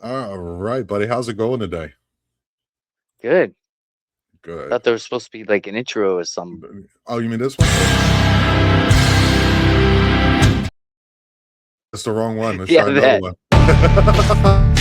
All right, buddy. How's it going today? Good. Good. Thought there was supposed to be like an intro or something. Oh, you mean this one? That's the wrong one. Let's Yeah, try another that. one.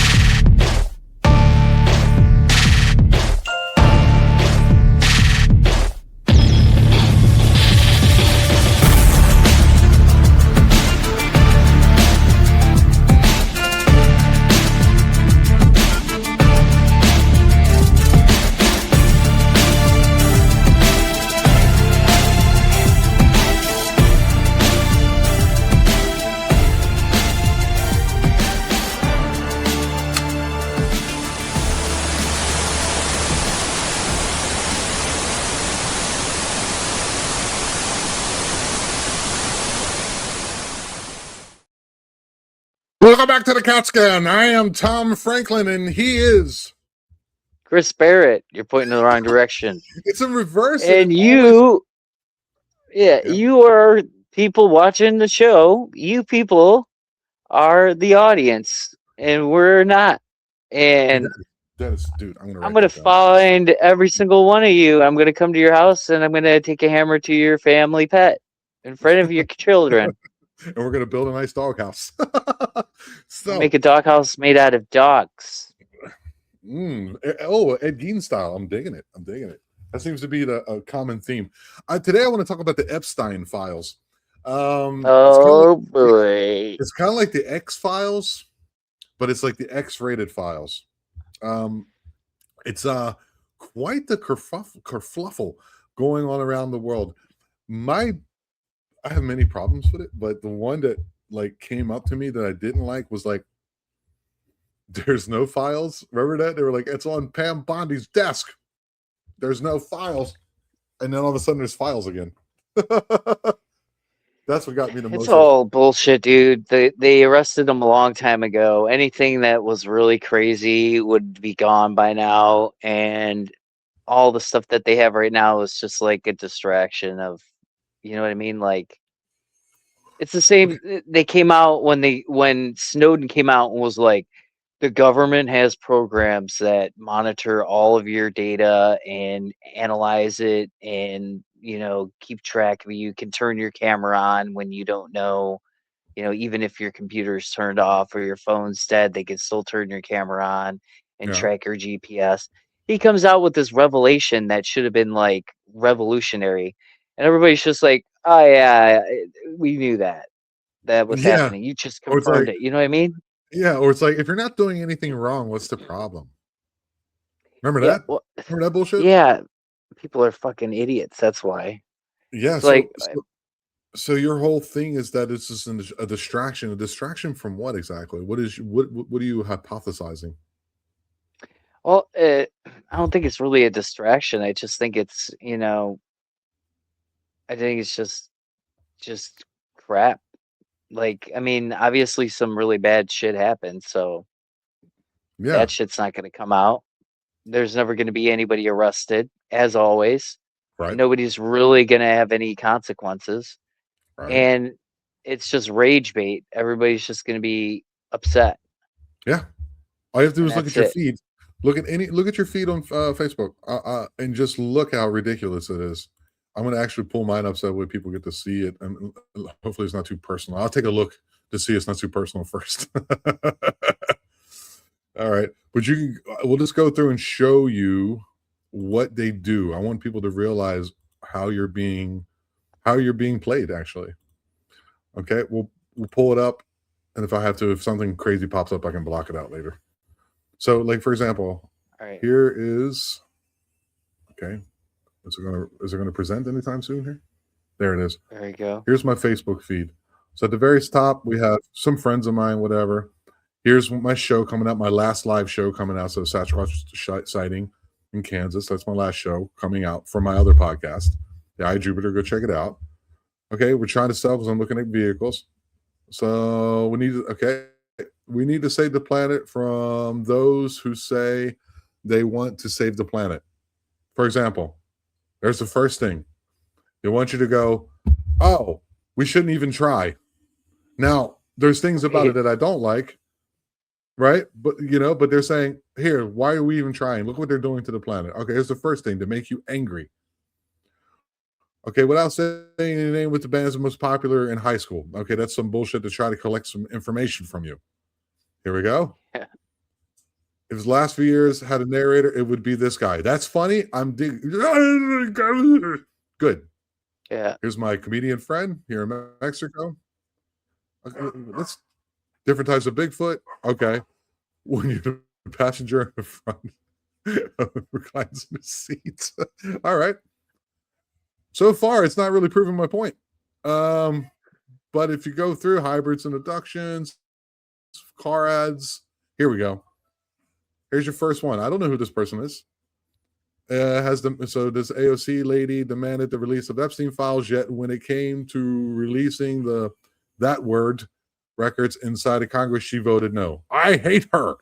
Welcome back to the Cat Scan. I am Tom Franklin, and he is. Chris Barrett, you're pointing in the wrong direction. It's in reverse, and it And always. Yeah. you are people watching the show. You people are the audience, and we're not. And Dennis, dude, I'm gonna I'm write gonna that down. find every single one of you. I'm gonna come to your house, and I'm gonna take a hammer to your family pet in front of your children. And we're gonna build a nice doghouse. We'll So, make a doghouse made out of dogs. Ed Gein style. I'm digging it. I'm digging it. That seems to be a common theme. Today, I want to talk about the Epstein files. Oh boy. It's kind of like the X Files, but it's like the X-rated files. Um, it's quite the kerfluffle going on around the world. I have many problems with it, but the one that like came up to me that I didn't like was like, there's no files. Remember that? They were like, it's on Pam Bondi's desk. There's no files. And then all of a sudden there's files again. That's what got me the It's most. all bullshit, dude. They arrested him a long time ago. Anything that was really crazy would be gone by now, and all the stuff that they have right now is just like a distraction of, you know what I mean? Like it's the same. They came out when Snowden came out and was like, the government has programs that monitor all of your data and analyze it and, keep track of you, can turn your camera on when you don't know, even if your computer's turned off or your phone's dead, they can still turn your camera on and Yeah. track your GPS. He comes out with this revelation that should have been like revolutionary. And everybody's just like, oh, yeah, we knew that was Yeah. happening. You just Or it's confirmed like, it. You know what I mean? yeah, or it's like, if you're not doing anything wrong, what's the problem? Remember Yeah. that? Well, Remember that bullshit? yeah. People are fucking idiots. That's why. Yeah. It's like, So your whole thing is that it's just a distraction. A distraction from what exactly? What are you hypothesizing? well, I don't think it's really a distraction. I just think it's, I think it's just crap. Like, I mean, obviously some really bad shit happened, so Yeah. that shit's not going to come out. There's never going to be anybody arrested, as always. Right. Nobody's really going to have any consequences. Right. And it's just rage bait. Everybody's just going to be upset, Yeah. All you have to do and is look that's at your it. feed. Look at your feed on Facebook, and just look how ridiculous it is. I'm going to actually pull mine up so that way people get to see it, and hopefully it's not too personal. I'll take a look to see it's not too personal first. All right, but we'll just go through and show you what they do. I want people to realize how you're being played. Actually, okay, we'll pull it up, and if something crazy pops up, I can block it out later. So, like for example, All right. here is okay. Is it gonna present anytime soon here? There it is. There you go. Here's my Facebook feed. So at the very top, we have some friends of mine, whatever. Here's my show coming out, my last live show coming out. So Sasquatch sighting in Kansas. That's my last show coming out for my other podcast. The Eye Jupiter, go check it out. Okay, we're trying to sell because I'm looking at vehicles. So we need to save the planet from those who say they want to save the planet. For example, there's the first thing. They want you to go, oh, we shouldn't even try. Now, there's things about it that I don't like, right? But they're saying, here, why are we even trying? Look what they're doing to the planet. Okay, here's the first thing to make you angry. Okay, without saying any name, with the bands most popular in high school. Okay, that's some bullshit to try to collect some information from you. Here we go. Yeah. If his last few years had a narrator, it would be this guy. That's funny. I'm good. Yeah. Here's my comedian friend here in Mexico. Okay, let's different types of Bigfoot. Okay, when you're the passenger in the front reclines in the seats. All right. So far, it's not really proving my point. But if you go through hybrids and abductions, car ads, here we go. Here's your first one. I don't know who this person is. So this AOC lady demanded the release of Epstein files, yet when it came to releasing that word records inside of Congress, she voted no. I hate her.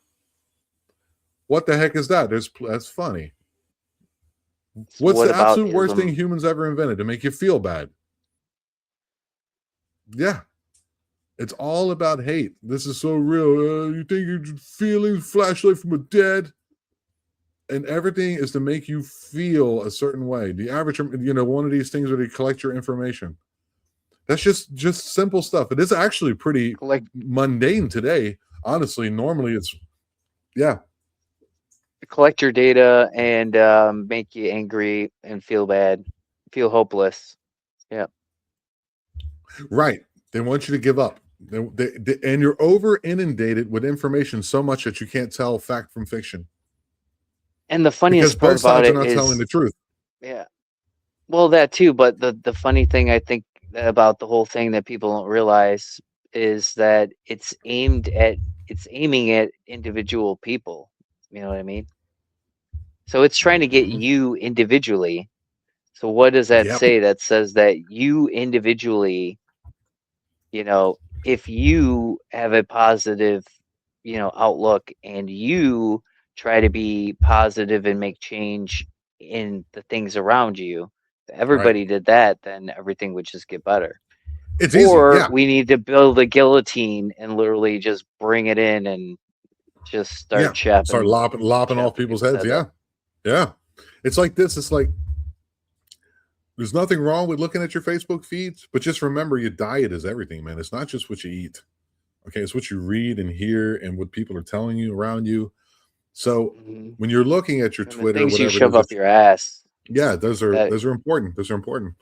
What the heck is that? That's funny. What's the absolute worst thing humans ever invented to make you feel bad? Yeah. It's all about hate. This is so real. You think you're feeling flashlight from a dead? And everything is to make you feel a certain way. The average, one of these things where they collect your information. That's just simple stuff. It is actually pretty mundane today. Honestly, normally it's, yeah. Collect your data and make you angry and feel bad, feel hopeless. Yeah. Right. They want you to give up. And you're over inundated with information so much that you can't tell fact from fiction. And the funniest part about it is telling the truth. Yeah. Well, that too, but the funny thing I think about the whole thing that people don't realize is that it's aiming at individual people. You know what I mean? So it's trying to get you individually. So what does that say? That says that you individually, if you have a positive, outlook and you try to be positive and make change in the things around you, if everybody did that, then everything would just get better. It's easy. Yeah. We need to build a guillotine and literally just bring it in and just start chopping. Start lopping off people's heads. Yeah. Yeah. It's like this. It's like there's nothing wrong with looking at your Facebook feeds, but just remember your diet is everything, man. It's not just what you eat. Okay. It's what you read and hear and what people are telling you around you. So when you're looking at your Twitter, things you shove up your ass. Yeah, those are important. Those are important.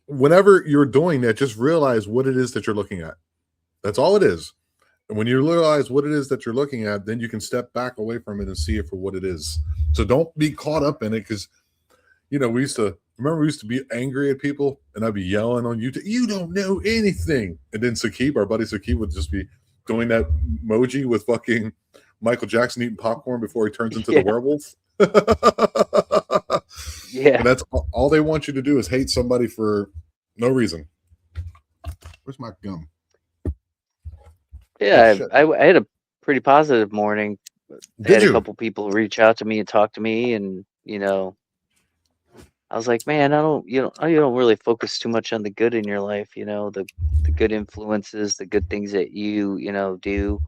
Whenever you're doing that, just realize what it is that you're looking at. That's all it is. And when you realize what it is that you're looking at, then you can step back away from it and see it for what it is. So don't be caught up in it because, we used to be angry at people and I'd be yelling on YouTube, you don't know anything. And then our buddy Sakib would just be doing that emoji with fucking Michael Jackson eating popcorn before he turns into the werewolf. Yeah. And that's all they want you to do is hate somebody for no reason. Where's my gum? Yeah, I had a pretty positive morning. I had a couple people reach out to me and talk to me, and I was like, man, you don't really focus too much on the good in your life. The good influences, the good things that you do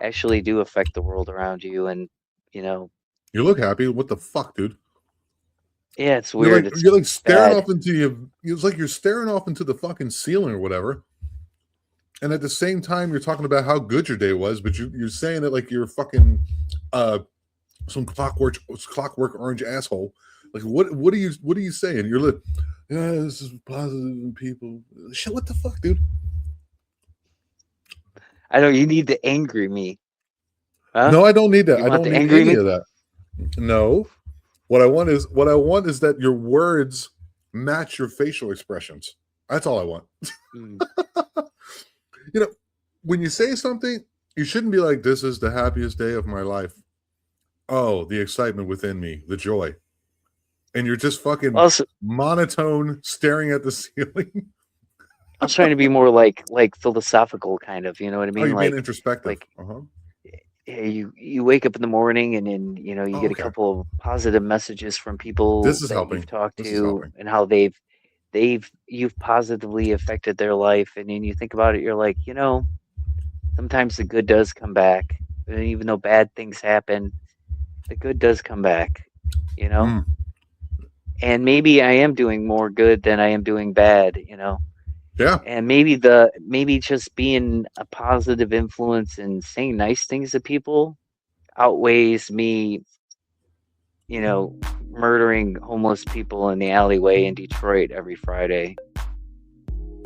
actually do affect the world around you, and you look happy. What the fuck, dude? Yeah, it's weird. You're like staring off into it's like you're staring off into the fucking ceiling or whatever. And at the same time, you're talking about how good your day was, but you're saying it like you're fucking some clockwork orange asshole. Like what are you saying? You're like, yeah, this is positive people. Shit, what the fuck, dude? I know you need to angry me. Huh? No, I don't need that. I don't need any of that. No. What I want is that your words match your facial expressions. That's all I want. When you say something, you shouldn't be like, this is the happiest day of my life. Oh, the excitement within me, the joy. And you're just fucking monotone staring at the ceiling. I was trying to be more like philosophical kind of, you know what I mean? Oh, you're being introspective. You wake up in the morning and then you get a couple of positive messages from people you've talked to and how you've positively affected their life, and then you think about it, you're like, sometimes the good does come back. And even though bad things happen, the good does come back, you know? Mm. And maybe I am doing more good than I am doing bad, you know? Yeah. And maybe just being a positive influence and saying nice things to people outweighs me, you know, murdering homeless people in the alleyway in Detroit every Friday.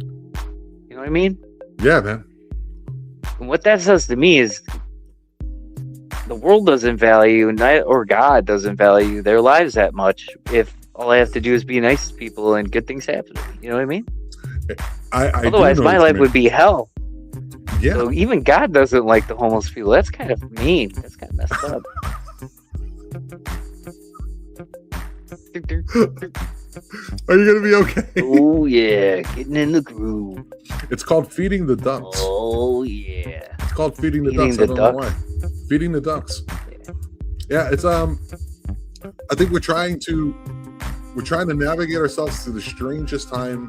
You know what I mean? Yeah, man. And what that says to me is the world doesn't value, or God doesn't value their lives that much if all I have to do is be nice to people and good things happen to me. You know what I mean? I Otherwise, do know my what you life mean. would be hell. Yeah. So even God doesn't like the homeless people. That's kind of mean. That's kind of messed up. Are you gonna be okay? Oh yeah, getting in the groove. It's called feeding the ducks. Oh yeah, It's called feeding the feeding ducks. I the don't duck. know why. Feeding the ducks. Yeah. Yeah, it's I think we're trying to navigate ourselves through the strangest time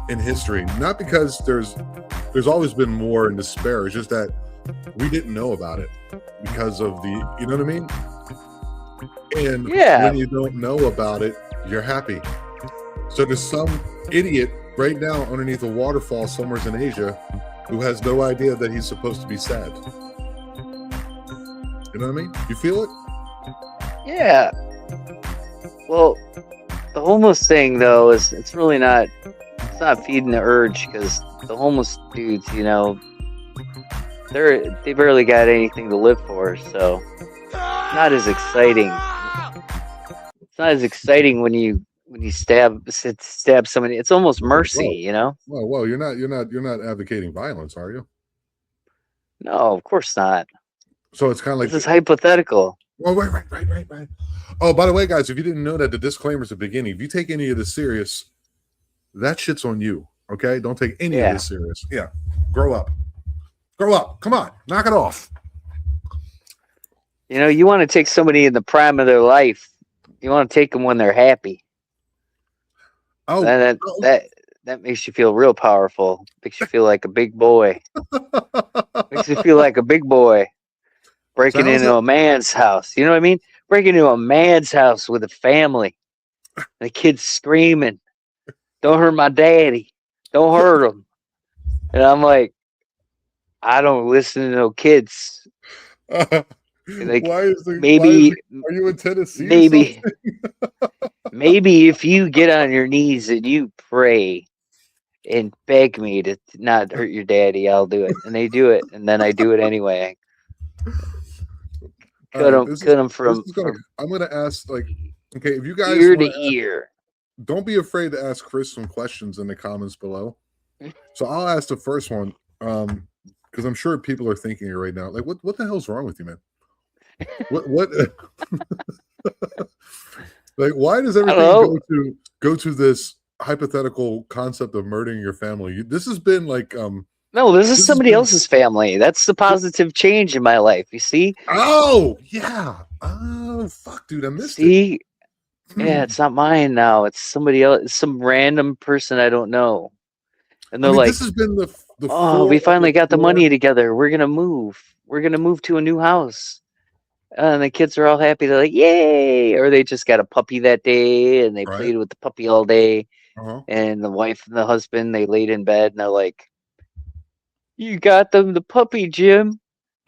in history. Not because there's always been war and despair. It's just that we didn't know about it because of the, you know what I mean? And Yeah. when you don't know about it, you're happy. So there's some idiot right now underneath a waterfall somewhere in Asia who has no idea that he's supposed to be sad. You know what I mean? You feel it? Yeah. Well, the homeless thing though is it's not feeding the urge, because the homeless dudes, you know, they barely got anything to live for, so it's not as exciting. It's not as exciting when you stab somebody. It's almost mercy, Whoa. you know? Whoa, you're not advocating violence, are you? No, of course not. So it's kind of like This is hypothetical. Oh, right. Oh, by the way, guys, if you didn't know that, the disclaimer's at the beginning. If you take any of this serious, that shit's on you. Okay? Don't take any of this serious. Yeah. Grow up. Come on. Knock it off. You know, you want to take somebody in the prime of their life. You want to take them when they're happy. Oh, that makes you feel real powerful. Makes you feel like a big boy. Makes you feel like a big boy breaking into a man's house. You know what I mean? Breaking into a man's house with a family. The kids screaming, "Don't hurt my daddy. Don't hurt him." And I'm like, I don't listen to no kids. Like, are you in Tennessee maybe, or something? maybe if you get on your knees and you pray and beg me to not hurt your daddy, I'll do it. And they do it, and then I do it anyway. Cut them from I'm gonna ask, like, okay, if you guys ear to ear. Don't be afraid to ask Chris some questions in the comments below. So I'll ask the first one, because I'm sure people are thinking it right now. Like, what the hell's wrong with you, man? What like, why does everything go to this hypothetical concept of murdering your family? This has been like no, this is somebody else's family. That's the positive change in my life. You see? Oh yeah. Oh fuck, dude, I missed it. Yeah, it's not mine now. It's somebody else. It's some random person I don't know. And they're like, this has been the we finally got the money together. We're gonna move. We're gonna move to a new house. And the kids are all happy. They're like, yay! Or they just got a puppy that day and they played with the puppy all day. And the wife and the husband, they laid in bed and they're like, you got them the puppy, Jim.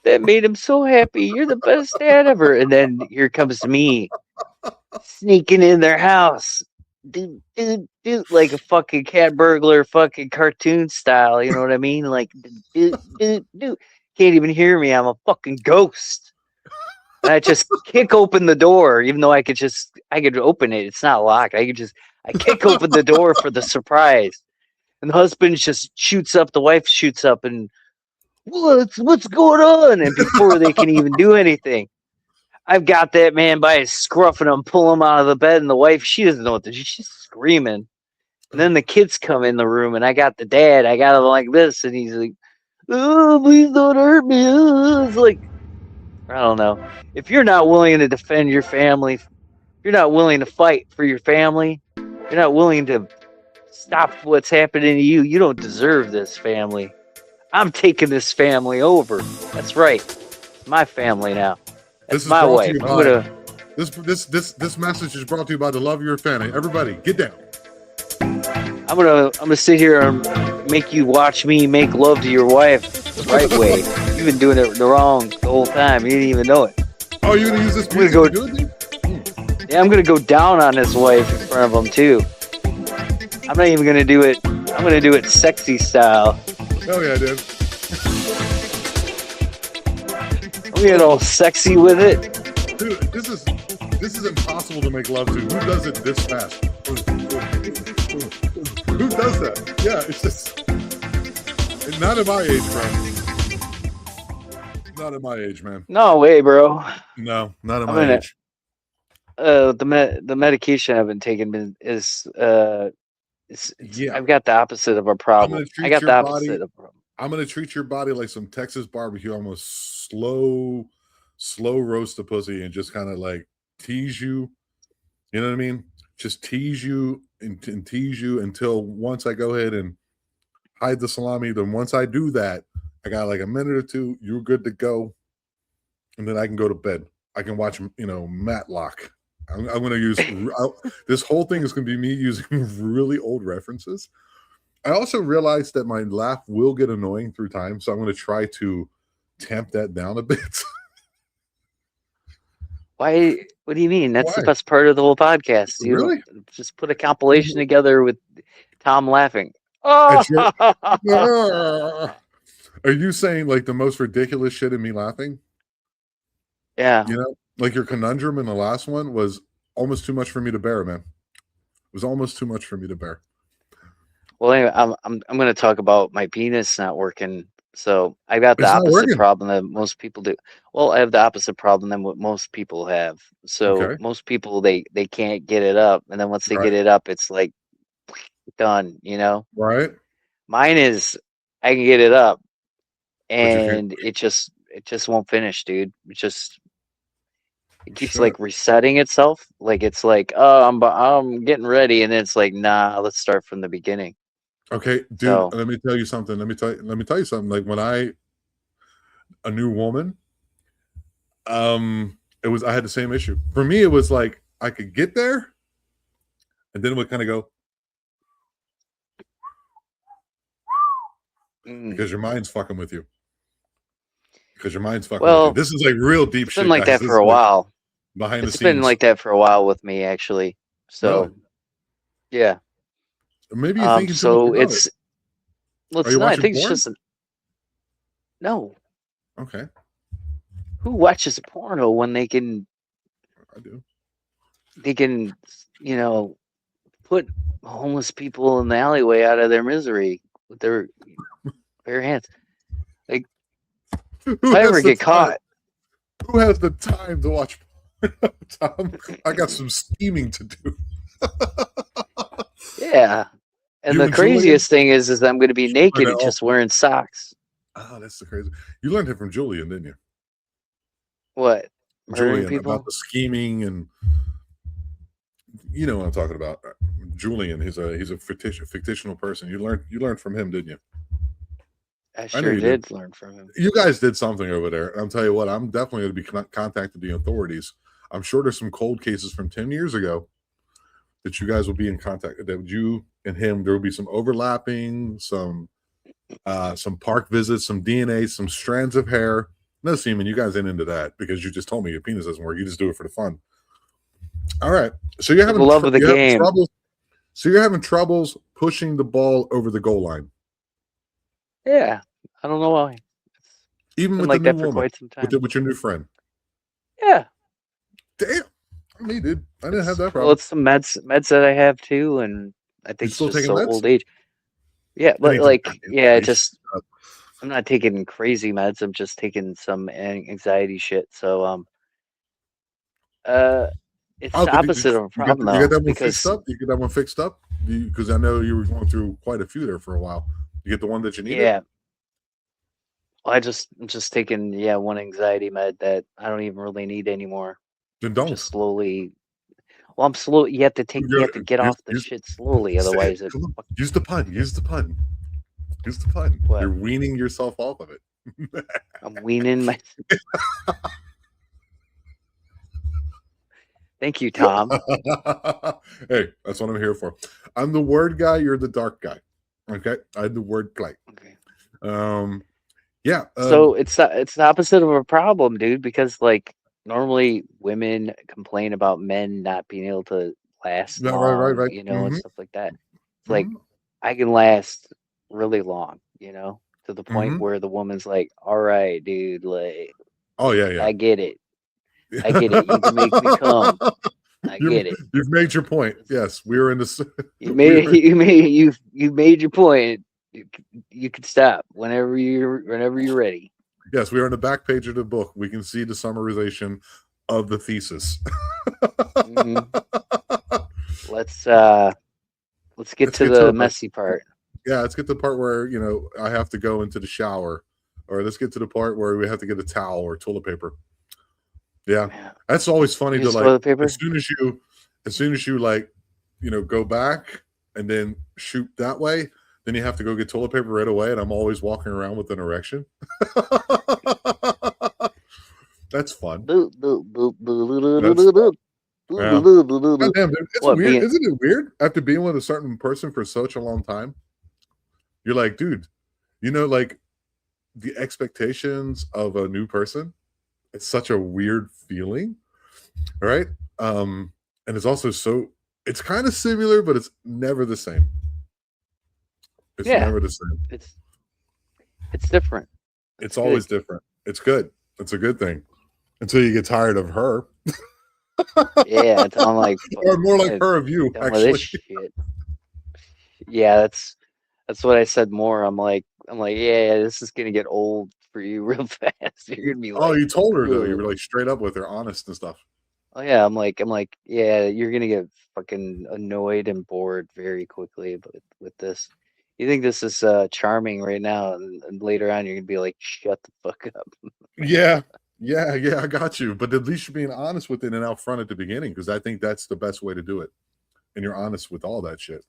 That made him so happy. You're the best dad ever. And then here comes me sneaking in their house. Dude, like a fucking cat burglar, fucking cartoon style. You know what I mean? Like, dude. Can't even hear me. I'm a fucking ghost. And I just kick open the door, even though I could open it. It's not locked. I kick open the door for the surprise. And the husband just shoots up, the wife shoots up, and what's going on? And before they can even do anything, I've got that man by his scruff and I'm pulling him out of the bed, and the wife, she doesn't know what to do. She's screaming. And then the kids come in the room, and I got the dad. I got him like this, and he's like, oh, please don't hurt me. It's like, I don't know. If you're not willing to defend your family, if you're not willing to fight for your family, you're not willing to stop what's happening to you, you don't deserve this family. I'm taking this family over. That's right. It's my family now. That's This is my brought to wife. you I'm by gonna this message is brought to you by the love of your family. Everybody, get down. I'm gonna sit here and make you watch me make love to your wife the right way. You've been doing it the whole time. You didn't even know it. Oh, you're gonna use this I'm gonna music go. to do it, dude? Yeah, I'm gonna go down on this wife in front of him too. I'm not even gonna do it. I'm gonna do it sexy style. Hell yeah, dude. I'm gonna get all sexy with it. Dude, this is impossible to make love to. Who does it this fast? Who does that? Yeah, it's just not at my age, bro. Not at my age, man. No way, bro. No, not at I'm my gonna. age. The medication I've been taking is Yeah, I've got the opposite of a I'm problem. gonna I treat got your the body. opposite of a problem. I'm gonna treat your body like some Texas barbecue, almost slow roast the pussy, and just kind of like tease you. You know what I mean? Just tease you and tease you until once I go ahead and hide the salami. Then once I do that, I got like a minute or two. You're good to go, and then I can go to bed. I can watch, Matlock. I'm going to use this whole thing is going to be me using really old references. I also realized that my laugh will get annoying through time, so I'm going to try to tamp that down a bit. Why? What do you mean? That's the Why? best part of the whole podcast. You Really? don't just put a compilation together with Tom laughing. At your- Oh, Are you saying like the most ridiculous shit in me laughing? yeah. You know, like your conundrum in the last one was almost too much for me to bear, man. It was almost too much for me to bear. Well, anyway, I'm going to talk about my penis not working. So I got the It's not opposite working. problem that most people do. Well, I have the opposite problem than what most people have. So Okay. most people they can't get it up, and then once they Right. get it up, it's like done. Right. Mine is I can get it up, But you can't. and it just won't finish, dude. It keeps Shit. like resetting itself. Like it's like, oh, I'm getting ready, and then it's like, nah, let's start from the beginning. Okay, dude. So Let me tell you something. Let me tell you something. Like when a new woman, I had the same issue. For me, it was like I could get there, and then it would kind of go because your mind's fucking with you. Because your mind's fucking with you. This is like real deep it's shit. been like guys. that for a while. Behind the It's been scenes. like that for a while with me, actually. So, Really? yeah. Maybe you're thinking too So much about it's it. well, Are it's you not. I watching think it's porn? just no. Okay, Who watches porno when they can I do. put homeless people in the alleyway out of their misery with their bare hands? Like, Who if I ever has the get time? caught, Who has the time to watch porn? Tom, I got some scheming to do. yeah. And You the and Julian? craziest thing is I'm going to be naked and all- just wearing socks. Oh, that's the crazy. You learned it from Julian, didn't you? What? Murdering Julian people? about the scheming, and you know what I'm talking about. Julian, he's a fictional person. You learned from him, didn't you? I know sure you did learn from him. You guys did something over there. And I'll tell you what, I'm definitely going to be contacting the authorities. I'm sure there's some cold cases from 10 years ago that you guys will be in contact. That you and him, there will be some overlapping, some park visits, some DNA, some strands of hair. No semen. You guys ain't into that because you just told me your penis doesn't work. You just do it for the fun. All right. So you're having love of the game. troubles. So you're having troubles pushing the ball over the goal line. Yeah. I don't know why. Even with like the that new for woman, quite some time. with your new friend. Yeah. Damn. Me, dude. I didn't have that problem. Well, it's some meds that I have too, and I think it's still just taking meds? old age. Yeah, but Anything I'm not taking crazy meds. I'm just taking some anxiety shit. So it's the opposite of a problem you got that though, one because fixed up? You get that one fixed up? Because I know you were going through quite a few there for a while. You get the one that you needed? yeah. Well, I'm just taking one anxiety med that I don't even really need anymore. Then don't. Just slowly. Well, I'm slow. You have to get off the shit slowly, otherwise it. Use the pun. Use the pun. Here's the fun. What? You're weaning yourself off of it. I'm weaning my. Thank you, Tom. Hey, that's what I'm here for. I'm the word guy. You're the dark guy. Okay, I'm the word guy. Okay. Yeah. So it's the opposite of a problem, dude. Because like normally women complain about men not being able to last right, long, right. and stuff like that. It's like I can last really long, to the point where the woman's like, "All right, dude, like Oh yeah. I get it. I get it. You can make me come. I get it. You've made your point. Yes, we were in this. You made your point. You can stop whenever you're ready." Yes, we are on the back page of the book. We can see the summarization of the thesis. Let's get to the messy part. Yeah, let's get to the part where I have to go into the shower, or let's get to the part where we have to get a towel or toilet paper. Yeah, that's always funny to like. As soon as you like, go back and then shoot that way, then you have to go get toilet paper right away, and I'm always walking around with an erection. That's fun. That's fun. Yeah. God damn, dude. It's weird. Isn't it weird? After being with a certain person for such a long time, you're like, dude, like the expectations of a new person, it's such a weird feeling. Right? And it's also it's kind of similar, but it's never the same. It's never the same. It's different. It's always different. It's good. It's a good thing. Until you get tired of her. Yeah, I'm like, or more like her of you, actually. Yeah, that's what I said more. I'm like, yeah, this is gonna get old for you real fast. You're gonna be like, oh, you told her though. You were like straight up with her, honest and stuff. Oh yeah, I'm like, yeah, you're gonna get fucking annoyed and bored very quickly with this. You think this is charming right now, and later on you're gonna be like, shut the fuck up. Yeah, I got you. But at least you're being honest with it and out front at the beginning, because I think that's the best way to do it. And you're honest with all that shit.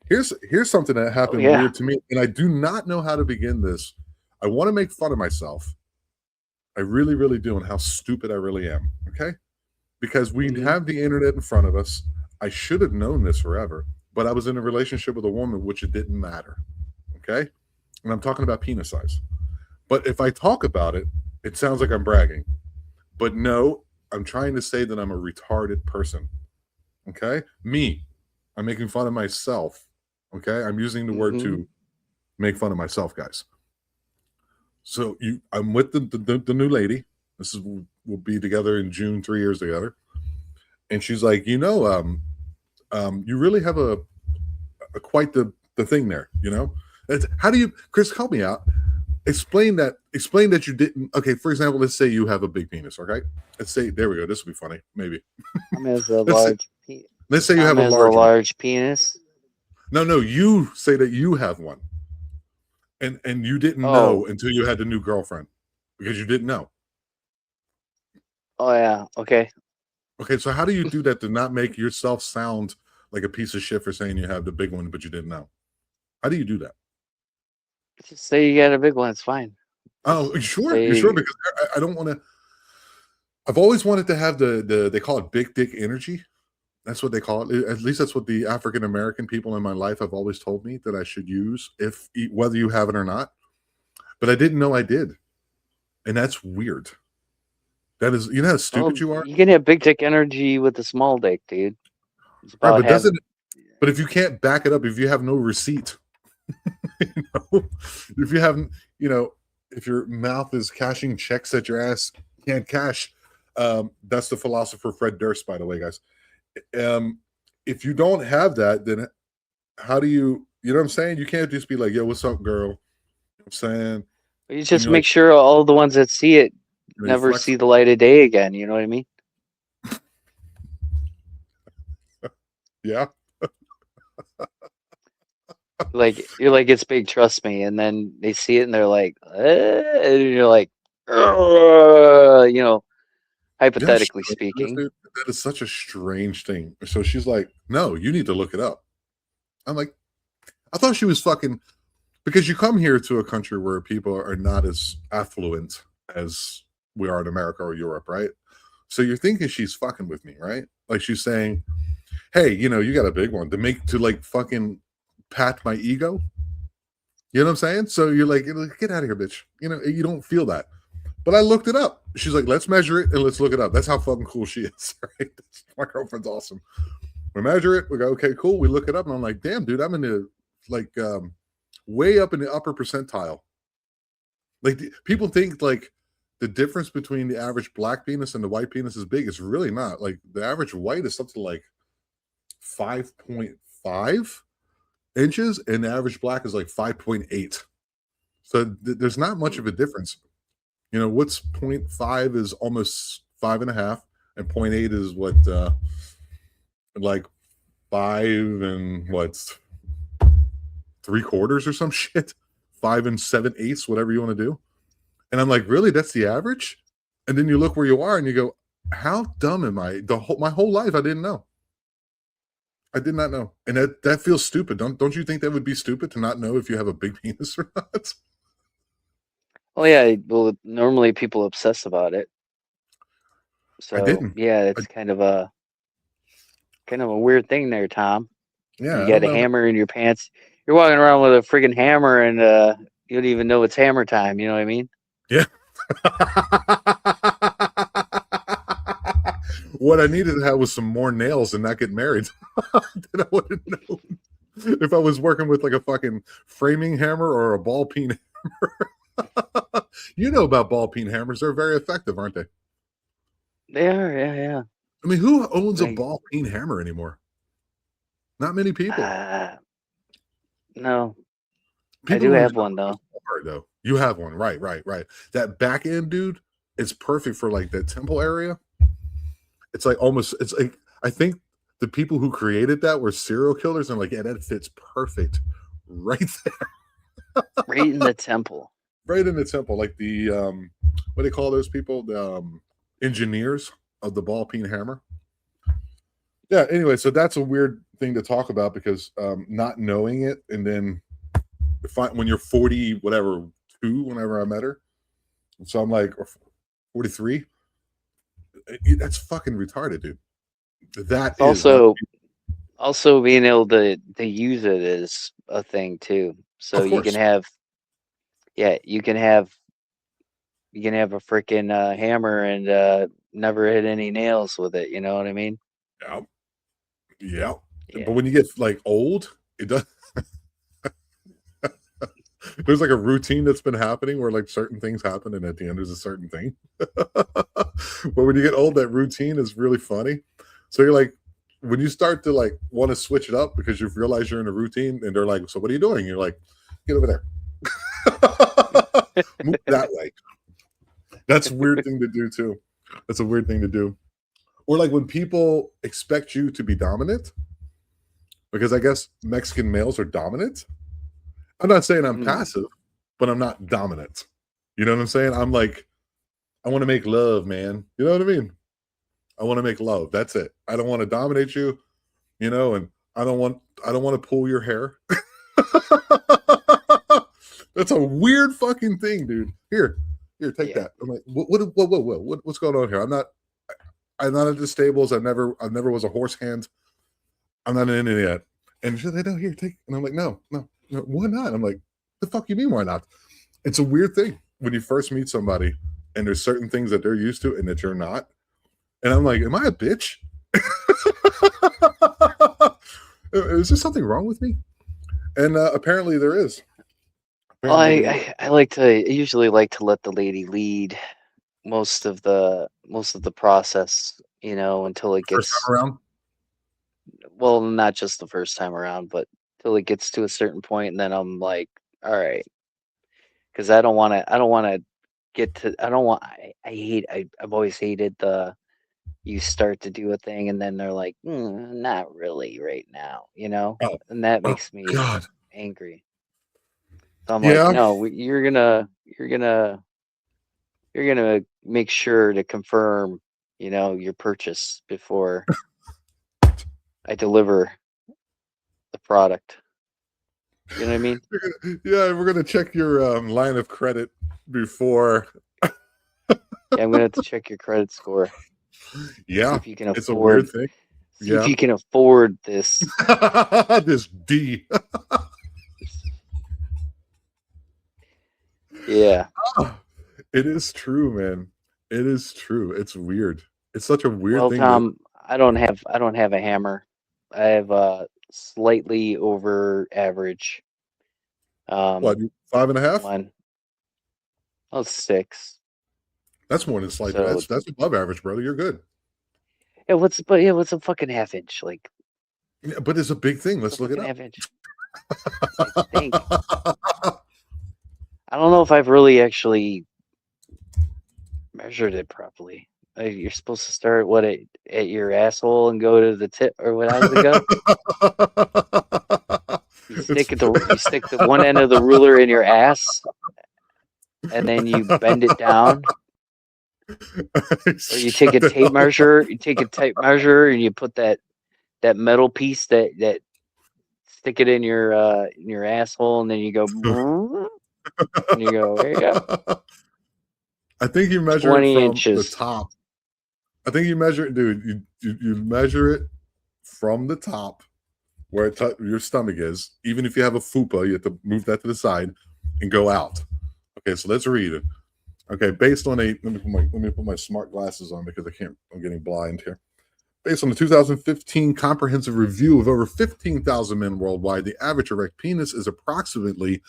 Here's something that happened weird to me, and I do not know how to begin this. I want to make fun of myself. I really, really do, and how stupid I really am. Okay. Because we have the internet in front of us. I should have known this forever, but I was in a relationship with a woman, which it didn't matter. Okay. And I'm talking about penis size. But if I talk about it, it sounds like I'm bragging. But no, I'm trying to say that I'm a retarded person. Okay. I'm making fun of myself. Okay. I'm using the word to make fun of myself, guys. So I'm with the new lady. We'll be together in June, 3 years together. And she's like, you really have a quite the thing there, how do you, Chris, help me out. Explain that you didn't. Okay. For example, let's say you have a big penis. Okay. Let's say, there we go. This will be funny. Maybe. Let's say you have a large penis. No, you say that you have one. And you didn't know until you had the new girlfriend, because you didn't know. Oh yeah. Okay. Okay. So how do you do that to not make yourself sound like a piece of shit for saying you have the big one, but you didn't know? How do you do that? Just say you got a big one. It's fine. Oh, sure. You're sure? Because I don't want to. I've always wanted to have the they call it big dick energy. That's what they call it. At least that's what the African American people in my life have always told me that I should use, whether you have it or not. But I didn't know I did, and that's weird. That is, how stupid you are. You can have big dick energy with a small dick, dude. Right, but if you can't back it up, if you have no receipt, if you haven't, if your mouth is cashing checks that your ass can't cash, that's the philosopher Fred Durst, by the way, guys. If you don't have that, then how do you know what I'm saying? You can't just be like, yo, what's up, girl? You know what I'm saying? You just make sure all the ones that see it never see the light of day again. You know what I mean? Yeah. You're like, it's big, trust me. And then they see it and they're like, and you're like, hypothetically speaking. That is such a strange thing. So she's like, no, you need to look it up. I'm like, I thought she was fucking because you come here to a country where people are not as affluent as we are in America or Europe, right? So you're thinking she's fucking with me, right? Like she's saying, "Hey, you got a big one to like fucking pat my ego." You know what I'm saying? So you're like, "Get out of here, bitch." You don't feel that. But I looked it up. She's like, "Let's measure it and let's look it up." That's how fucking cool she is, right? My girlfriend's awesome. We measure it. We go, "Okay, cool." We look it up, and I'm like, "Damn, dude, I'm in the like way up in the upper percentile." Like people think like the difference between the average black penis and the white penis is big. It's really not. Like the average white is something like 5.5 inches, and the average black is like 5.8. So there's not much of a difference. What's 0.5 is almost 5.5, and 0.8 is what like 5 and 3/4 or some shit. 5 and 7/8, whatever you want to do. And I'm like, really? That's the average? And then you look where you are and you go, how dumb am I? My whole life I didn't know. I did not know. And that feels stupid. Don't you think that would be stupid to not know if you have a big penis or not? Oh yeah, well normally people obsess about it. I So didn't. yeah, I, it's kind of a weird thing there, Tom. yeah, You I don't got a know. hammer in your pants. You're walking around with a friggin' hammer and you don't even know it's hammer time, you know what I mean? Yeah. What I needed to have was some more nails and not get married. Then I would have known if I was working with like a fucking framing hammer or a ball peen hammer. You know about ball peen hammers. They're very effective, aren't they? They are, yeah. I mean, who owns a Like ball peen hammer anymore? Not many people. no. I People do don't have even know one how though. those are, though. You have one, right, right, right. That back end, dude, it's perfect for like that temple area. It's like almost. It's like I think the people who created that were serial killers, and like, yeah, that fits perfect, right there, Right in the temple. right in the temple. Like the what do they call those people? The engineers of the ball peen hammer. Yeah. Anyway, so that's a weird thing to talk about because not knowing it, and then when you're 40, whatever, whenever I met her. So I'm like, 43. That's fucking retarded, dude. That is not. Also being able to use it is a thing too. So Of you can course. have yeah, you can have a freaking hammer and never hit any nails with it, you know what I mean? Yeah. Yeah. Yeah. But when you get like old, it does. There's like a routine that's been happening where like certain things happen, and at the end there's a certain thing. But when you get old, that routine is really funny. So you're like, when you start to like want to switch it up because you've realized you're in a routine, and they're like, "So what are you doing?" You're like, "Get over there." Move that way. That's a weird thing to do too. That's a weird thing to do. Or like when people expect you to be dominant, because I guess Mexican males are dominant. I'm not saying I'm Hmm. passive, but I'm not dominant. You know what I'm saying? I'm like, I want to make love, man. You know what I mean? I want to make love. That's it. I don't want to dominate you, and I don't want to pull your hair. That's a weird fucking thing, dude. Here, take Yeah. that. I'm like, what's going on here? I'm not at the stables. I never was a horse hand. I'm not into that. And she's like, no, here, take. And I'm like, no, no, no, why not? I'm like, the fuck you mean, why not? It's a weird thing when you first meet somebody and there's certain things that they're used to and that you're not. And I'm like, am I a bitch? Is there something wrong with me? And apparently there is. Well, Apparently there is. I usually like to let the lady lead most of the process, until it First gets time around. well, not just the first time around, but till it gets to a certain point, and then I'm like, all right, because I don't want to get to, I don't want, I've always hated you start to do a thing and then they're like, not really right now, Oh, and that oh makes me God. angry. So I'm like, Yeah. no, you're gonna make sure to confirm, your purchase before I deliver the product. You know what I mean? Yeah, we're gonna check your line of credit before. Yeah, I'm gonna have to check your credit score. See Yeah, if you can it's a weird afford. thing. See if Yeah, you can afford this. this D. Yeah. It is true, man. It is true. It's weird. It's such a weird Well, thing to. Tom, I don't have a hammer. I have slightly over average. What, Um, 5.5? one. Oh, 6. That's more than slightly. So That's above average, brother. You're good. yeah, what's a fucking half inch? Like, Yeah, but it's a big thing. what's a Let's look it fucking up. half inch? I think. I don't know if I've really actually measured it properly. You're supposed to start at your asshole and go to the tip, or what? How's it go? It's You stick the one end of the ruler in your ass, and then you bend it down, or you take Shut a the tape hell measure. You take a tape measure, and you put that metal piece that stick it in your asshole, and then you go, and you go, there you go, up. I think you measure it 20 from the inches. top. I think you measure it, dude. You measure it from the top where your stomach is. Even if you have a fupa, you have to move that to the side and go out. Okay, so let's read it. Okay, based on let me put my smart glasses on because I can't. I'm getting blind here. Based on the 2015 comprehensive review of over 15,000 men worldwide, the average erect penis is approximately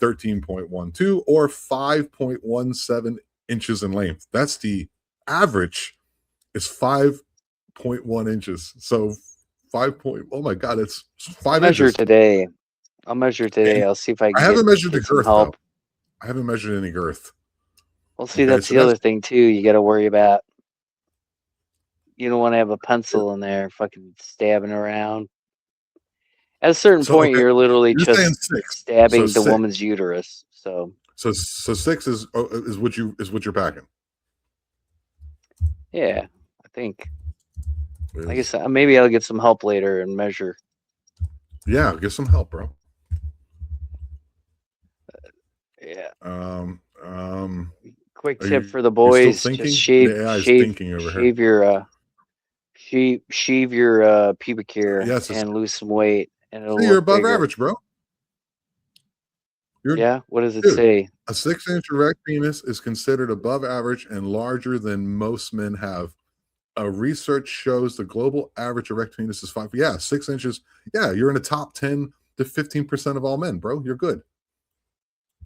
13.12 or 5.17 inches in length. That's the average is 5.1 inches. So 5 point, oh my God, it's I'll 5 inches. today. I'll measure today. And I'll see if I I can haven't measured the get some girth though. help. I haven't measured any girth. Well, see, Okay, that's so the that's other thing too. You got to worry about. You don't want to have a pencil in there, fucking stabbing around. At a certain so point, okay. you're literally You're saying just 6. So stabbing the 6. woman's uterus. So So 6 is what you're packing. yeah, I think. Like I Is said, maybe I'll get some help later and measure. Yeah, get some help, bro. Yeah. Um, um, Quick are tip you for the you're still boys: just thinking? The AI is thinking over here. shave your pubic hair Yes, and lose some weight, and it'll you're look above bigger. average, bro. You're Yeah. What does it Dude. say? A 6-inch erect penis is considered above average and larger than most men have. Research shows the global average erect penis is 5. Yeah, 6 inches. Yeah, you're in the top 10 to 15% of all men, bro. You're good.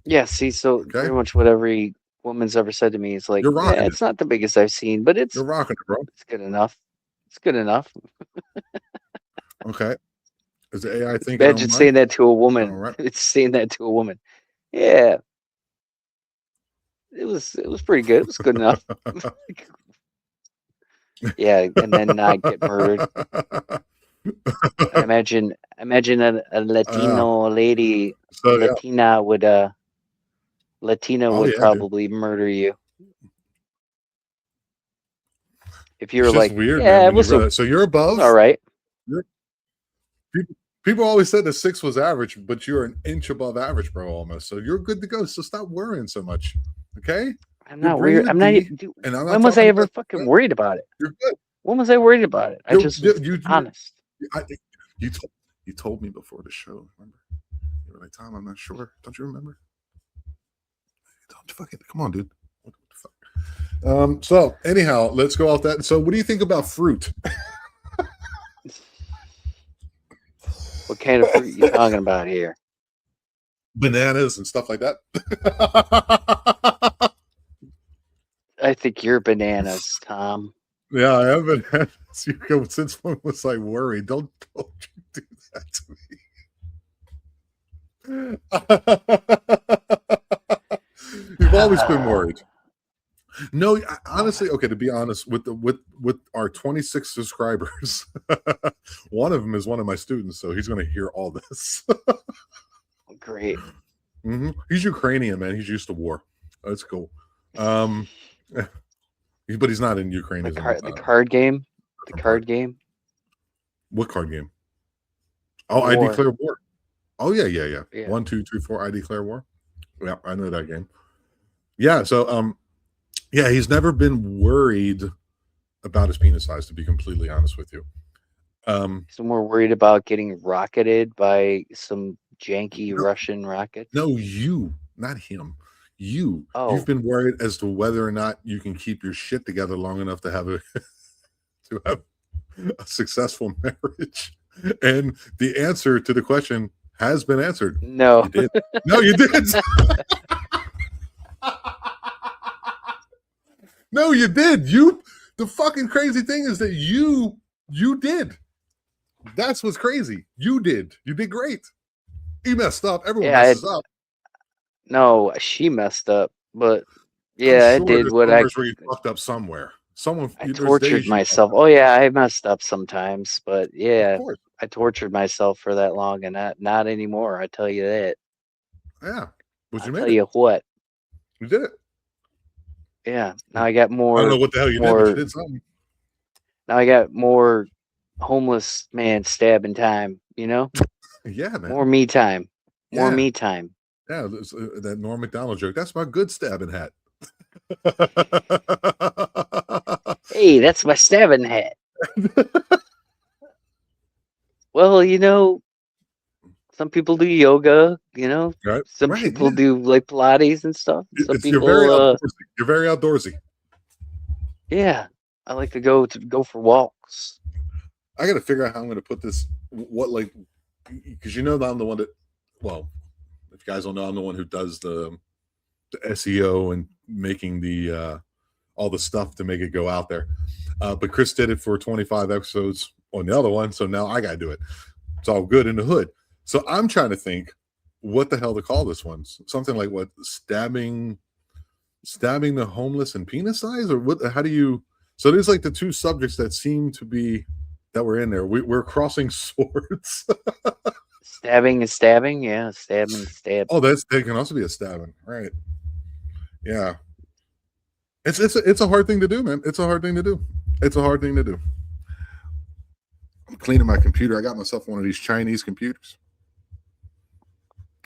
Yeah. See, so Okay, pretty much what every woman's ever said to me is like, you're yeah, rocking it. it's not the biggest I've seen, but You're rocking it, bro. it's good enough. It's good enough. Okay. Is the AI thinking on Imagine mine? saying that to a All woman. right. It's saying that to a woman. Yeah, it was pretty good. It was good enough. Yeah, and then not get murdered. And imagine a uh, Latino lady, so yeah. Latina Oh would yeah, dude. probably murder you if you It's were just like, weird, man. yeah, When you realize, so you're it was all above. right. You're people always said the 6 was average, but you're an inch above average, bro, almost. So you're good to go. So stop worrying so much. Okay? I'm You're not bringing weird. a I'm not. D, Dude, and I'm not when was I talking ever about fucking worried about it? you're good. When was I worried about it? I just was You honest. I, you told you told me before the show, remember? You were like, Tom, I'm not sure. Don't you remember? Don't fucking come on, dude. What the fuck? So anyhow, let's go off that. So what do you think about fruit? What kind of fruit you talking about here? Bananas and stuff like that. I think you're bananas, Tom. Yeah, I have bananas. You go since one was like worried. Don't you do that to me. You've always been worried. No, honestly, okay. To be honest, with our 26 subscribers, one of them is one of my students, so he's going to hear all this. Great. He's Ukrainian, man. He's used to war. That's cool. But he's not in Ukraine. He's in The card game. The different part. card game. What card game? Oh, I War. declare war. Oh yeah. Yeah. 1, 2, 3, 4. I declare war. Yeah, I know that game. Yeah. So yeah, he's never been worried about his penis size. To be completely honest with you. So we're worried about getting rocketed by some janky No, Russian rockets. no, you, not him. You've Oh, been worried as to whether or not you can keep your shit together long enough to have a successful marriage. And the answer to the question has been answered. no. You did. No, you did. No, you did. The fucking crazy thing is that you did. That's what's crazy. You did. You did great. You messed up. Everyone Yeah, messes up. no, she messed up, but I'm yeah, I sure did there's what somewhere where you fucked up somewhere. I There's tortured days you fucked myself. up. Oh yeah, I messed up sometimes, but Of yeah, course. I tortured myself for that long, and not anymore. I tell you that. Yeah. But I you tell made it. you what. You did it. Yeah, now I got I don't know what the hell you did, but you more. did something. Now I got more homeless man stabbing time. You know, Yeah, man. more me time. More Yeah. me time. Yeah. That Norm McDonald joke. That's my good stabbing hat. Hey, that's my stabbing hat. Well, some people do yoga. Right? Some Right. people Yeah. do like Pilates and stuff. Some You're very people, outdoorsy. You're very outdoorsy. yeah, I like to go for walks. I got to figure out how I'm going to put this. What like, because that I'm the one that. Well, if you guys don't know, I'm the one who does the SEO and making the all the stuff to make it go out there. But Chris did it for 25 episodes on the other one, so now I got to do it. It's all good in the hood. So I'm trying to think what the hell to call this one. Something like what stabbing the homeless and penis size, or what? How do you? So there's like the two subjects that seem to be that were in there. We're crossing swords. Stabbing and stabbing, yeah, stab and stab. Oh, that can also be a stabbing, right? Yeah, it's a hard thing to do, man. It's a hard thing to do. It's a hard thing to do. I'm cleaning my computer. I got myself one of these Chinese computers.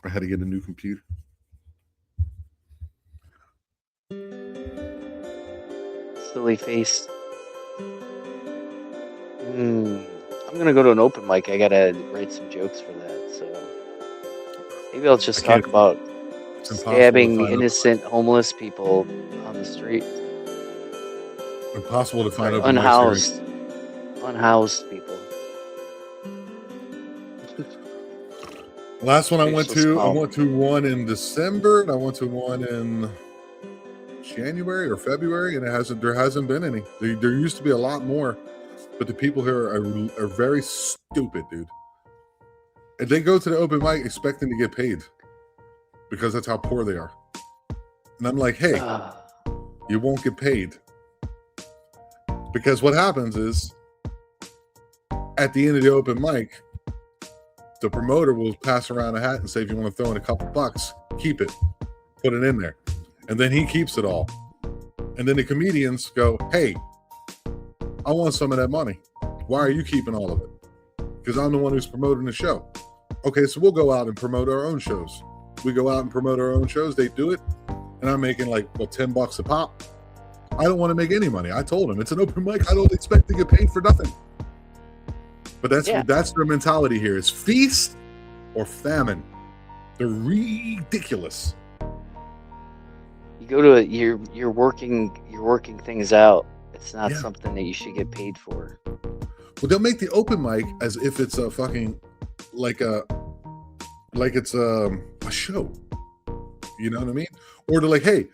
I had to get a new computer. Silly face. I'm gonna go to an open mic. I gotta write some jokes for that. So maybe I'll I just can't. talk about It's impossible to stabbing find open innocent homeless people on the street. mics. Impossible to find Sorry, open mics here. unhoused people. Last one I Maybe went supposed to to, I call 'em. went to one in December, and I went to one in January or February, and there hasn't been any. There used to be a lot more, but the people here are very stupid, dude. And they go to the open mic expecting to get paid because that's how poor they are. And I'm like, hey, you won't get paid. Because what happens is at the end of the open mic, the promoter will pass around a hat and say, if you want to throw in a couple bucks, keep it, put it in there. And then he keeps it all. And then the comedians go, hey, I want some of that money. Why are you keeping all of it? Because I'm the one who's promoting the show. Okay, so we'll go out and promote our own shows. We go out and promote our own shows. They do it. And I'm making like, $10 a pop. I don't want to make any money. I told him it's an open mic. I don't expect to get paid for nothing. But that's their mentality here. It's feast or famine. They're ridiculous. You go to you're working things out. It's not something that you should get paid for. Well, they'll make the open mic as if it's a fucking like it's a show. You know what I mean? Or they're like, hey,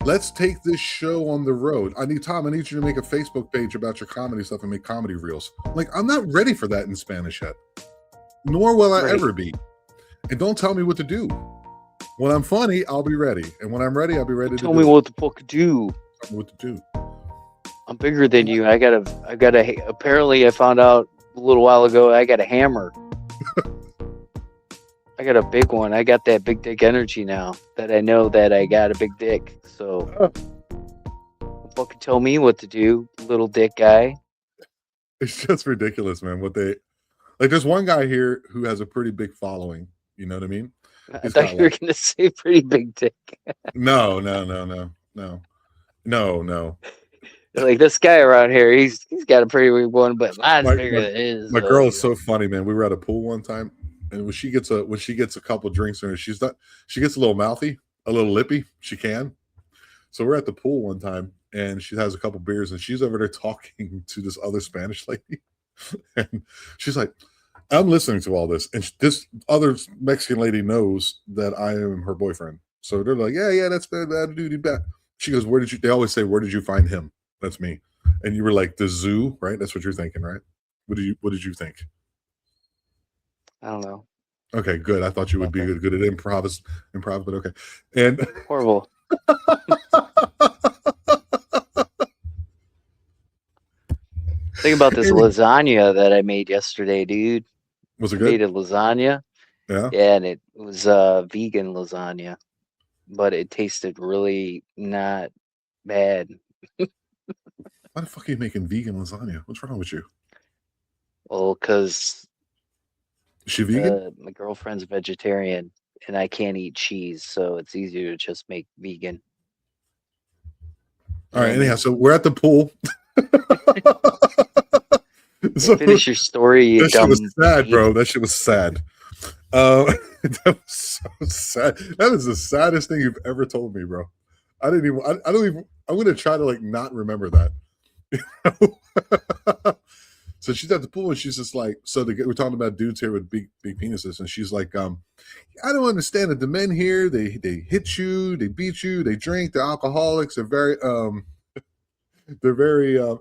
let's take this show on the road. I need you to make a Facebook page about your comedy stuff and make comedy reels. Like, I'm not ready for that in Spanish yet. Nor will I ever be. And don't tell me what to do. When I'm funny, I'll be ready. And when I'm ready, I'll be ready to do it. Tell me what the fuck to do. Tell me what to do. I'm bigger than you. I got a apparently I found out a little while ago I got a hammer. I got a big one. I got that big dick energy now that I know that I got a big dick. So don't fucking tell me what to do, little dick guy. It's just ridiculous, man. What they like. There's one guy here who has a pretty big following, You know what I mean? I He's thought got you were like gonna say pretty big dick. no, no, no, no, no, no, no. Like this guy around here, he's got a pretty big one, but mine's My, bigger my than his. my girl is You know. so funny, man. We were at a pool one time, and when she gets a couple drinks in her, she gets a little mouthy, a little lippy. She can. So we're at the pool one time, and she has a couple beers, and she's over there talking to this other Spanish lady, and she's like, "I'm listening to all this," and this other Mexican lady knows that I am her boyfriend. So they're like, "Yeah, yeah, that's bad, dude, bad." She goes, "Where did you?" They always say, "Where did you find him?" That's me. And you were like, "The zoo," right? That's what you're thinking, right? What did you think? I don't know. Okay, good. I thought you would be Nothing. good at improv, but okay. And Horrible. Think about this lasagna that I made yesterday, dude. was it I made good? a lasagna. Yeah. Yeah, and it was vegan lasagna, but it tasted really not bad. Why the fuck are you making vegan lasagna? What's wrong with you? Well, because Is she vegan? my girlfriend's vegetarian and I can't eat cheese, so it's easier to just make vegan. All You know right. what I Anyhow, mean? so we're at the pool. Yeah, So finish your story, you that shit was dumb sad, ape. bro. That shit was sad. That was so sad. That is the saddest thing you've ever told me, bro. I didn't even. I don't even. I'm gonna try to like not remember that. So she's at the pool and she's just like, we're talking about dudes here with big penises, and she's like, I don't understand it. The men here, they hit you, they beat you, they drink, they're alcoholics, they're very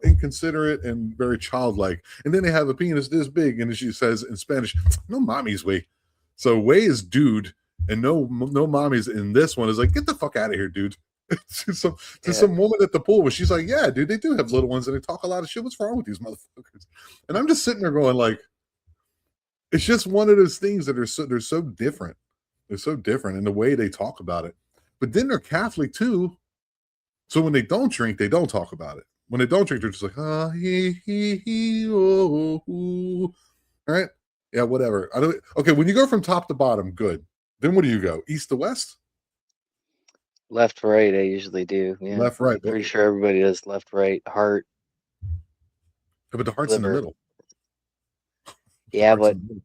inconsiderate and very childlike. And then they have a penis this big, and she says in Spanish, "No mommies, way." So way is dude, and no mommies in this one is like, get the fuck out of here, dude. to some Yeah, woman at the pool where she's like, yeah, dude, they do have little ones and they talk a lot of shit. What's wrong with these motherfuckers? And I'm just sitting there going like, it's just one of those things that are they're so different. They're so different in the way they talk about it. But then they're Catholic too. So when they don't drink, they don't talk about it. When they don't drink, they're just like, ah, he, oh, all right. Yeah, whatever. I don't okay. When you go from top to bottom, good. Then what do you go? East to west? left, right. I usually do. Yeah, Left, right. I'm pretty sure everybody does left, right, heart, But the heart's in the liver. middle. The Yeah, heart's in but the middle.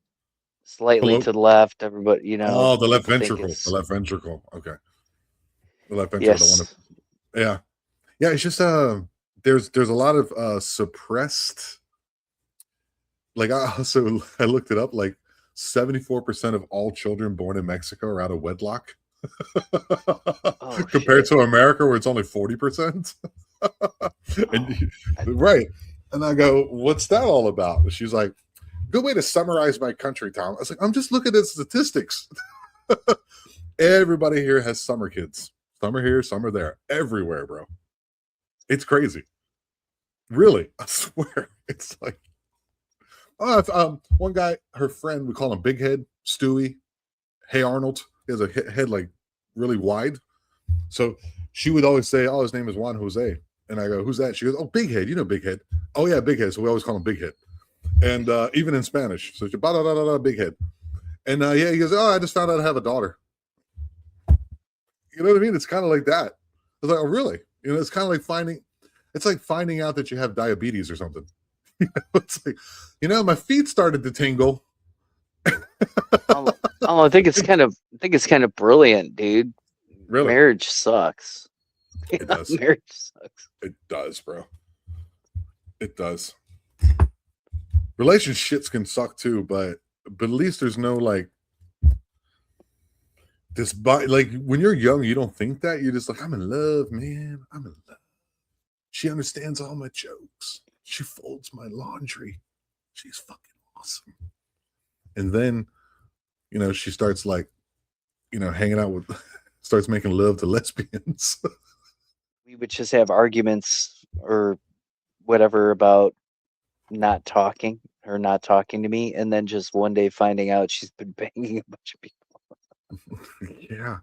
slightly Hello? to the left. Everybody, you know, Oh, the left people think ventricle. The it's left ventricle. Okay. The left ventricle. The one yes. that, yeah. Yeah, it's just there's a lot of suppressed, like I also I looked it up, like 74% of all children born in Mexico are out of wedlock. Oh Compared shit. to America where it's only 40%. Oh, And I, right. And I go, what's that all about? And she's like, good way to summarize my country, Tom. I was like, I'm just looking at statistics. Everybody here has summer kids. Some are here, some are there. Everywhere, bro. It's crazy. Really. I swear. It's like, one guy, her friend, we call him Big Head, Stewie. Hey Arnold. He has a head like really wide. So she would always say, oh, his name is Juan Jose. And I go, who's that? She goes, oh, Big Head. You know Big Head. Oh, yeah, Big Head. So we always call him Big Head. And even in Spanish. So she, Big Head. And yeah, he goes, oh, I just found out I have a daughter. You know what I mean? It's kind of like that. I was like, oh, really? You know, it's kind of like it's like finding out that you have diabetes or something. It's like, you know, my feet started to tingle. oh, I think it's kind of brilliant, dude. Really? Marriage sucks. It does. Marriage sucks. It does, bro. It does. Relationships can suck too, but at least there's no like this like when you're young, you don't think that. You're just like, I'm in love, man. I'm in love. She understands all my jokes. She folds my laundry. She's fucking awesome. And then, you know, she starts like, you know, hanging out with starts making love to lesbians. We would just have arguments or whatever about not talking or not talking to me, and then just one day finding out she's been banging a bunch of people. Yeah.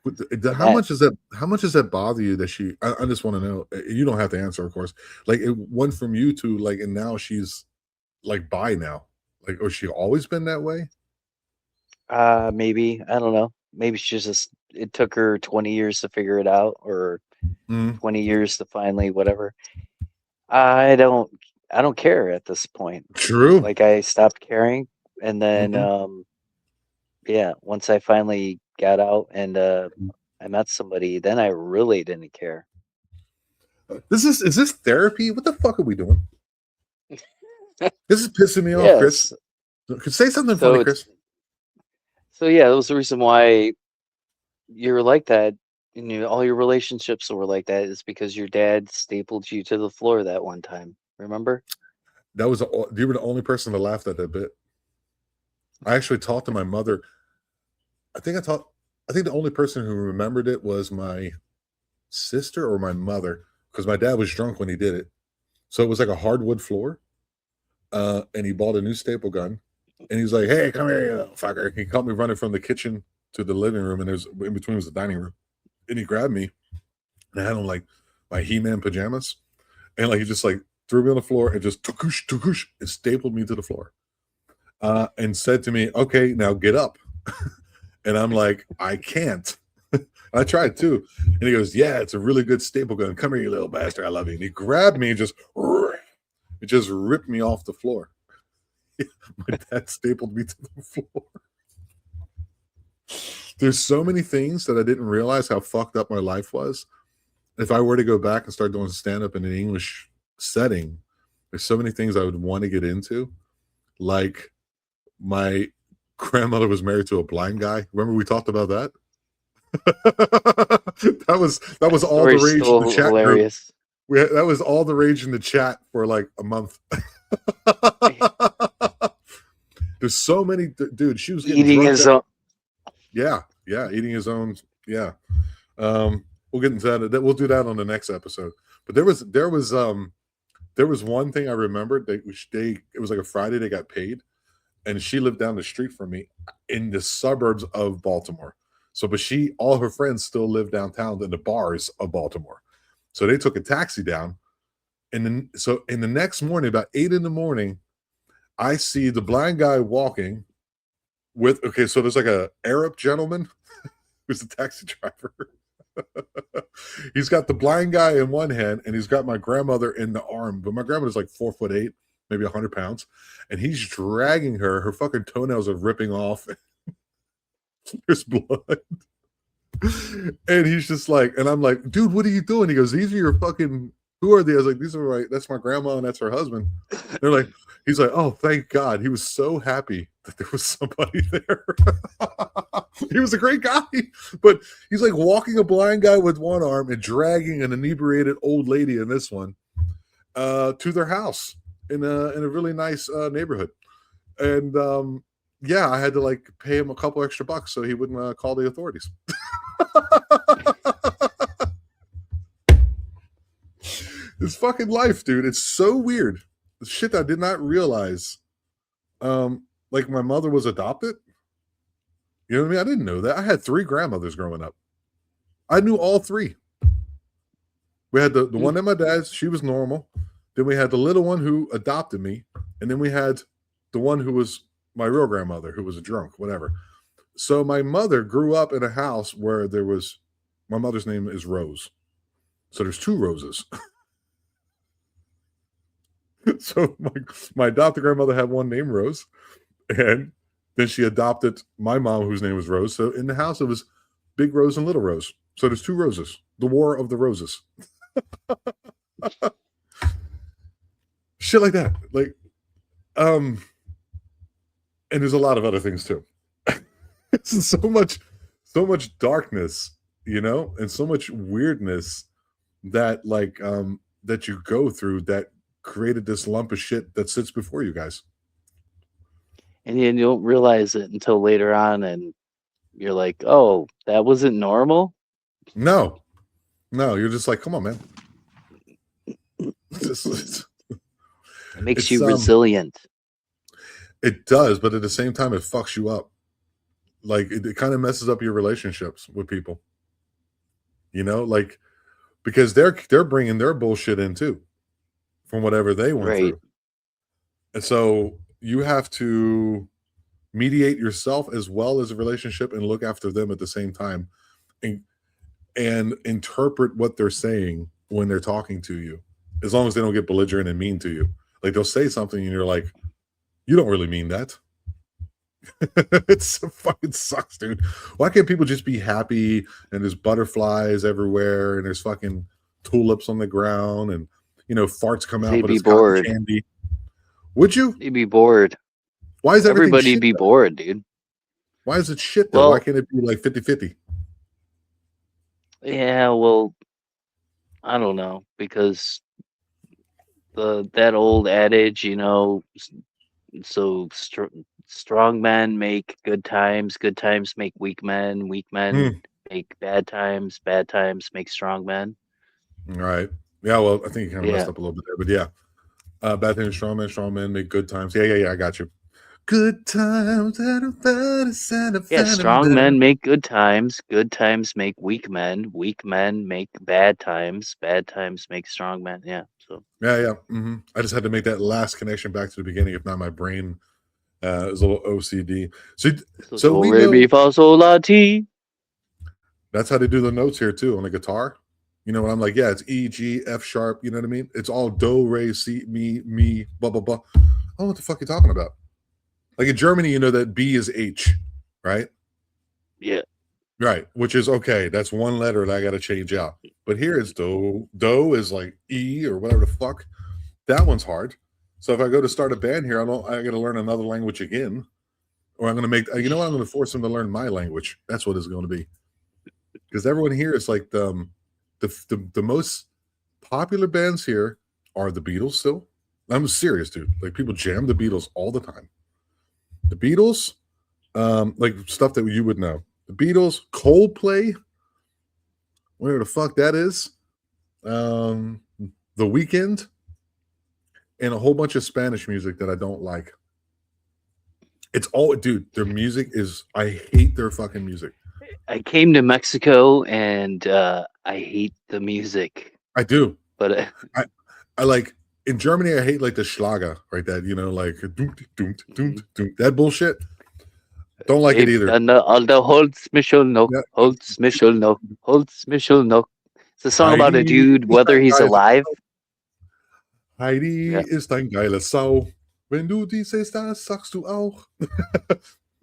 And that How much does that bother you that I just want to know. You don't have to answer, of course. Like it went from you to like, and now she's like bi now. Like, or she always been that way? Maybe. I don't know. Maybe she's just it took her 20 years to figure it out, or Mm, 20 years to finally whatever. I don't I don't care at this point. true. Like I stopped caring, and then Hmm. yeah, once I finally got out and I met somebody, then I really didn't care. Is this therapy? What the fuck are we doing? This is pissing me off, Chris. Yes. Could say something So funny, it's Chris. so yeah, that was the reason why you're like that. And all your relationships were like that is because your dad stapled you to the floor that one time. Remember? That was you were the only person that laughed at that bit. I actually talked to my mother. I think I talked. I think the only person who remembered it was my sister or my mother, because my dad was drunk when he did it. So it was like a hardwood floor, and he bought a new staple gun, and he's like, "Hey, come here, you little fucker!" He caught me running from the kitchen to the living room, and there's in between was the dining room, and he grabbed me, and I had on like my He-Man pajamas, and like he just like threw me on the floor and just tukush tukush and stapled me to the floor, and said to me, "Okay, now get up." And I'm like, "I can't." I tried too. And he goes, "Yeah, it's a really good staple gun. Come here, you little bastard. I love you." And he grabbed me and just ripped me off the floor. My dad stapled me to the floor. There's so many things that I didn't realize how fucked up my life was. If I were to go back and start doing stand up in an English setting, there's so many things I would want to get into. Like my grandmother was married to a blind guy. Remember we talked about that? That That was all the story's rage in the still chat group. hilarious. That was all the rage in the chat for like a month. There's so many, dude. She was getting Eating drugged his out. own. Yeah, yeah, eating his own. Yeah, we'll get into that. We'll do that on the next episode. But there was one thing I remembered. It was like a Friday. They got paid, and she lived down the street from me in the suburbs of Baltimore. So, but all her friends still live downtown in the bars of Baltimore. So they took a taxi down, and then so in the next morning, about 8 in the morning, I see the blind guy walking with. Okay, so there's like a Arab gentleman who's a taxi driver. He's got the blind guy in one hand, and he's got my grandmother in the arm. But my grandmother's like 4'8", maybe 100 pounds, and he's dragging her. Her fucking toenails are ripping off. There's blood. And he's just like, and I'm like, dude, what are you doing? He goes, these are your fucking, who are they? I was like, that's my grandma and that's her husband. They're like, he's like, oh, thank God. He was so happy that there was somebody there. He was a great guy, but he's like walking a blind guy with one arm and dragging an inebriated old lady in this one to their house in a really nice neighborhood. And yeah, I had to like pay him a couple extra bucks so he wouldn't call the authorities. It's fucking life, dude. It's so weird. The shit I did not realize. Like my mother was adopted. You know what I mean? I didn't know that. I had 3 grandmothers growing up. I knew all 3. We had the one at my dad's, she was normal. Then we had the little one who adopted me, and then we had the one who was my real grandmother, who was a drunk, whatever. So my mother grew up in a house where there was, my mother's name is Rose. So there's 2 Roses. So my adopted grandmother had one named Rose, and then she adopted my mom, whose name was Rose. So in the house, it was Big Rose and Little Rose. So there's 2 Roses. The War of the Roses. Shit like that. Like, and there's a lot of other things too. It's so much darkness, and so much weirdness that that you go through that created this lump of shit that sits before you guys. And you don't realize it until later on, and you're like, "Oh, that wasn't normal." No, no, you're just like, come on, man. It's, It makes it's you resilient. it does, but at the same time, it fucks you up. Like it kind of messes up your relationships with people. Like because they're bringing their bullshit in too, from whatever they went Right. through, and so you have to mediate yourself as well as a relationship and look after them at the same time, and interpret what they're saying when they're talking to you, as long as they don't get belligerent and mean to you. Like they'll say something and you're like, you don't really mean that. It's fucking sucks, dude. Why can't people just be happy and there's butterflies everywhere and there's fucking tulips on the ground and farts come out They'd but be it's cotton bored. candy? Would you? You'd be bored. Why is everything Everybody'd shit be though? bored, dude. Why is it shit though? Why Well, can't it be like 50-50? yeah, well, I don't know, because that old adage, so strong men make good times make weak men Hmm. make bad times make strong men. Right. Yeah, well, I think you kind of messed Yeah. up a little bit there, but yeah. Bad things, strong men make good times. Yeah, I got you. Good times. Yeah, strong men make good times make weak men make bad times make strong men. Yeah, so Yeah. I just had to make that last connection back to the beginning. If not, my brain is a little OCD. So do we re mi know fa sol la ti. that's how they do the notes here too on the guitar. When I'm like, yeah, it's E, G, F sharp. You know what I mean? It's all do, re, si, mi, blah, blah, blah. I don't know what the fuck you're talking about. Like in Germany, you know that B is H, right? Yeah. Right, which is okay. That's one letter that I got to change out. But here it's do. Do is like E or whatever the fuck. That one's hard. So if I go to start a band here, I got to learn another language again, or I'm going to make. You know what? I'm going to force them to learn my language. That's what it's going to be. Because everyone here is like the most popular bands here are the Beatles. Still, I'm serious, dude. Like people jam the Beatles all the time. The Beatles, like stuff that you would know. The Beatles, Coldplay, whatever the fuck that is, The Weeknd, and a whole bunch of Spanish music that I don't like. It's all, dude. Their music is. I hate their fucking music. I came to Mexico and I hate the music, I do. but I like in Germany. I hate like the Schlager, right? That like that bullshit. Don't like it either. Aldo Holtz Michel no Yeah. Holtz Michel no Holtz Michel no. It's a song about a Heidi dude, ist whether ein he's geiler alive. Heidi Yeah. ist ein geiler Sau. Wenn du dies das, sagst du auch.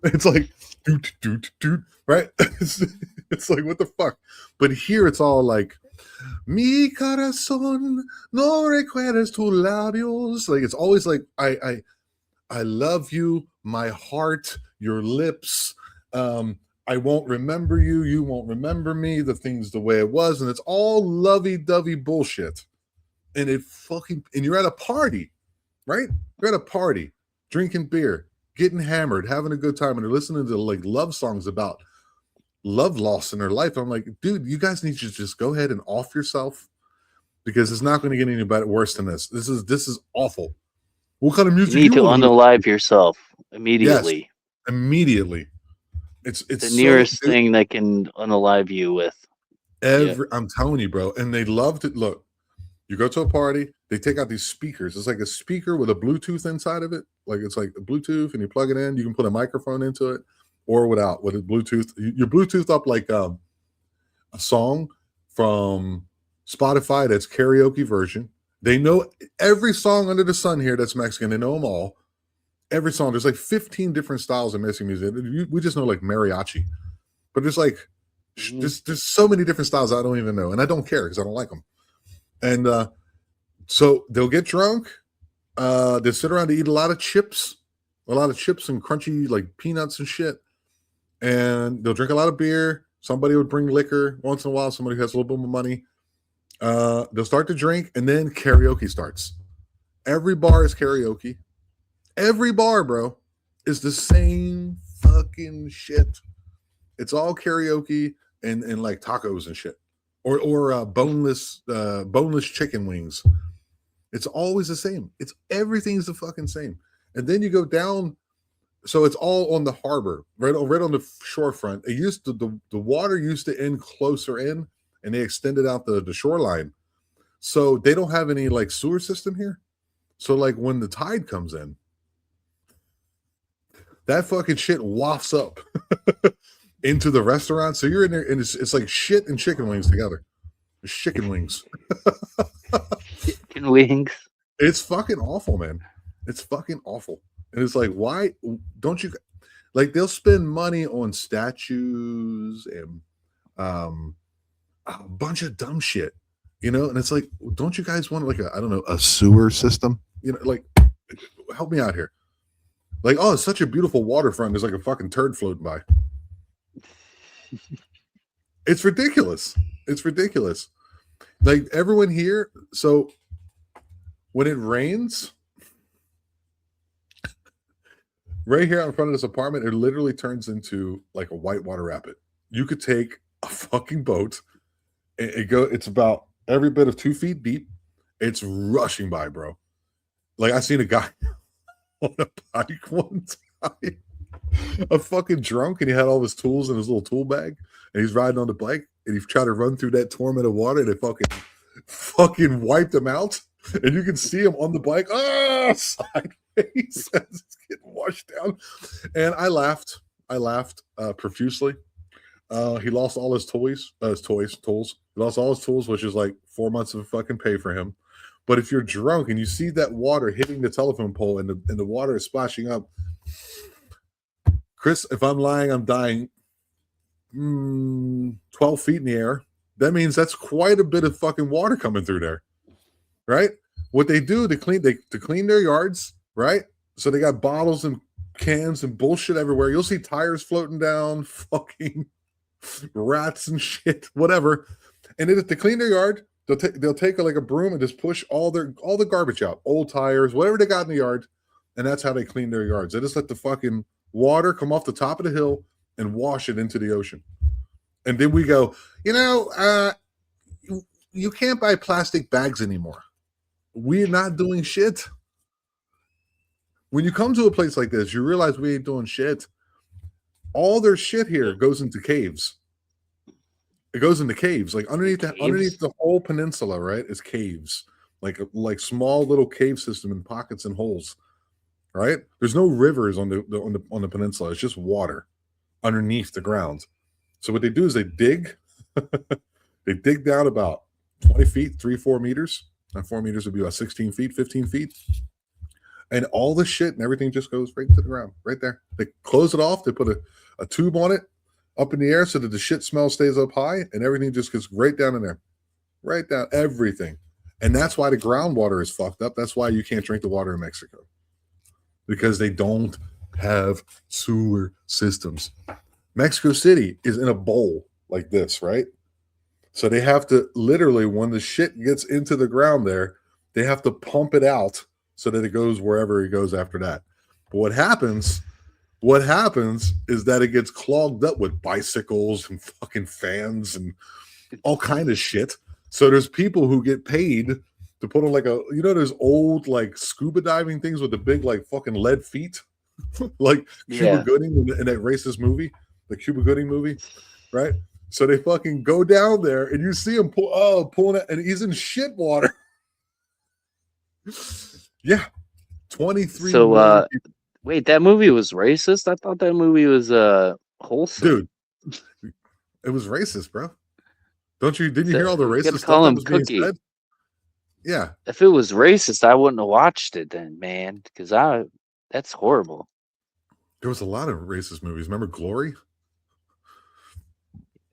It's like, dude, right? It's like, what the fuck? But here it's all like, mi corazón no recuerdes tus labios. Like it's always like, I love you, my heart, your lips. I won't remember you. You won't remember me. The things the way it was, and it's all lovey-dovey bullshit. And and you're at a party, right? You're at a party, drinking beer, getting hammered, having a good time, and they're listening to like love songs about love loss in their life. I'm like, dude, you guys need to just go ahead and off yourself because it's not going to get any better worse than this. This is awful. What kind of You music need you to want to listen unalive to? yourself Yes, immediately. immediately. It's The so nearest thing that can unalive you with. I'm telling you, bro. And they love to look. You go to a party, they take out these speakers. It's like a speaker with a Bluetooth inside of it. Like it's like a Bluetooth, and you plug it in. You can put a microphone into it, or without with a Bluetooth. You Bluetooth up like a song from Spotify that's karaoke version. They know every song under the sun here that's Mexican. They know them all. Every song. There's like 15 different styles of Mexican music. We just know like mariachi, but there's like there's so many different styles I don't even know, and I don't care because I don't like them. And so they'll get drunk. They'll sit around to eat a lot of chips and crunchy like peanuts and shit. And they'll drink a lot of beer. Somebody would bring liquor once in a while. Somebody who has a little bit more money. They'll start to drink, and then karaoke starts. Every bar is karaoke. Every bar, bro, is the same fucking shit. It's all karaoke and like tacos and shit, or boneless chicken wings. It's always the same. Everything's the fucking same. And then you go down, so it's all on the harbor, right on the shorefront. It used to the water used to end closer in, and they extended out the shoreline. So they don't have any like sewer system here. So like when the tide comes in, that fucking shit wafts up into the restaurant. So you're in there, and it's like shit and chicken wings together. It's chicken wings. Chicken wings. It's fucking awful, man. It's fucking awful. And it's like, why don't you like? They'll spend money on statues and a bunch of dumb shit, and it's like, don't you guys want like I don't know, a sewer system? Like, help me out here. Like, oh, it's such a beautiful waterfront. There's like a fucking turd floating by. It's ridiculous. It's ridiculous. Like everyone here. So when it rains, right here in front of this apartment, it literally turns into like a whitewater rapid. You could take a fucking boat. It's about every bit of 2 feet deep. It's rushing by, bro. Like I seen a guy on a bike one time, a fucking drunk, and he had all his tools in his little tool bag, and he's riding on the bike, and he tried to run through that torrent of water, and it fucking wiped him out, and you can see him on the bike, sideways as it's getting washed down, and I laughed profusely. He lost all his tools. He lost all his tools, which is like 4 months of fucking pay for him. But if you're drunk and you see that water hitting the telephone pole and the water is splashing up, Chris, if I'm lying, I'm dying 12 feet in the air. That means that's quite a bit of fucking water coming through there, right? What they do to clean their yards, right? So they got bottles and cans and bullshit everywhere. You'll see tires floating down, fucking rats and shit, whatever. And then to clean their yard, they'll take like a broom and just push all the garbage out, old tires, whatever they got in the yard, and that's how they clean their yards. They just let the fucking water come off the top of the hill and wash it into the ocean. And then we go, you can't buy plastic bags anymore. We're not doing shit. When you come to a place like this, you realize we ain't doing shit. All their shit here goes into caves. It goes into caves, like underneath the whole peninsula, right? Is caves, like small little cave system in pockets and holes, right? There's no rivers on the peninsula. It's just water underneath the ground. So what they do is they dig, they dig down about 20 feet, 3-4 meters. And 4 meters would be about 16 feet, 15 feet. And all the shit and everything just goes right to the ground, right there. They close it off. They put a tube on it up in the air so that the shit smell stays up high and everything just gets right down in there. Right down, everything. And that's why the groundwater is fucked up. That's why you can't drink the water in Mexico. Because they don't have sewer systems. Mexico City is in a bowl like this, right? So they have to literally, when the shit gets into the ground there, they have to pump it out so that it goes wherever it goes after that. But what happens is that it gets clogged up with bicycles and fucking fans and all kind of shit. So there's people who get paid to put on like those old like scuba diving things with the big like fucking lead feet, like Cuba Gooding in that racist movie, the Cuba Gooding movie, right? So they fucking go down there and you see him pulling it, and he's in shit water. Yeah, 23. So, wait, that movie was racist? I thought that movie was wholesome. Dude, it was racist, bro. Didn't you hear all the racist stuff call that him was Cookie. being said? Yeah. If it was racist, I wouldn't have watched it then, man, because that's horrible. There was a lot of racist movies. Remember Glory?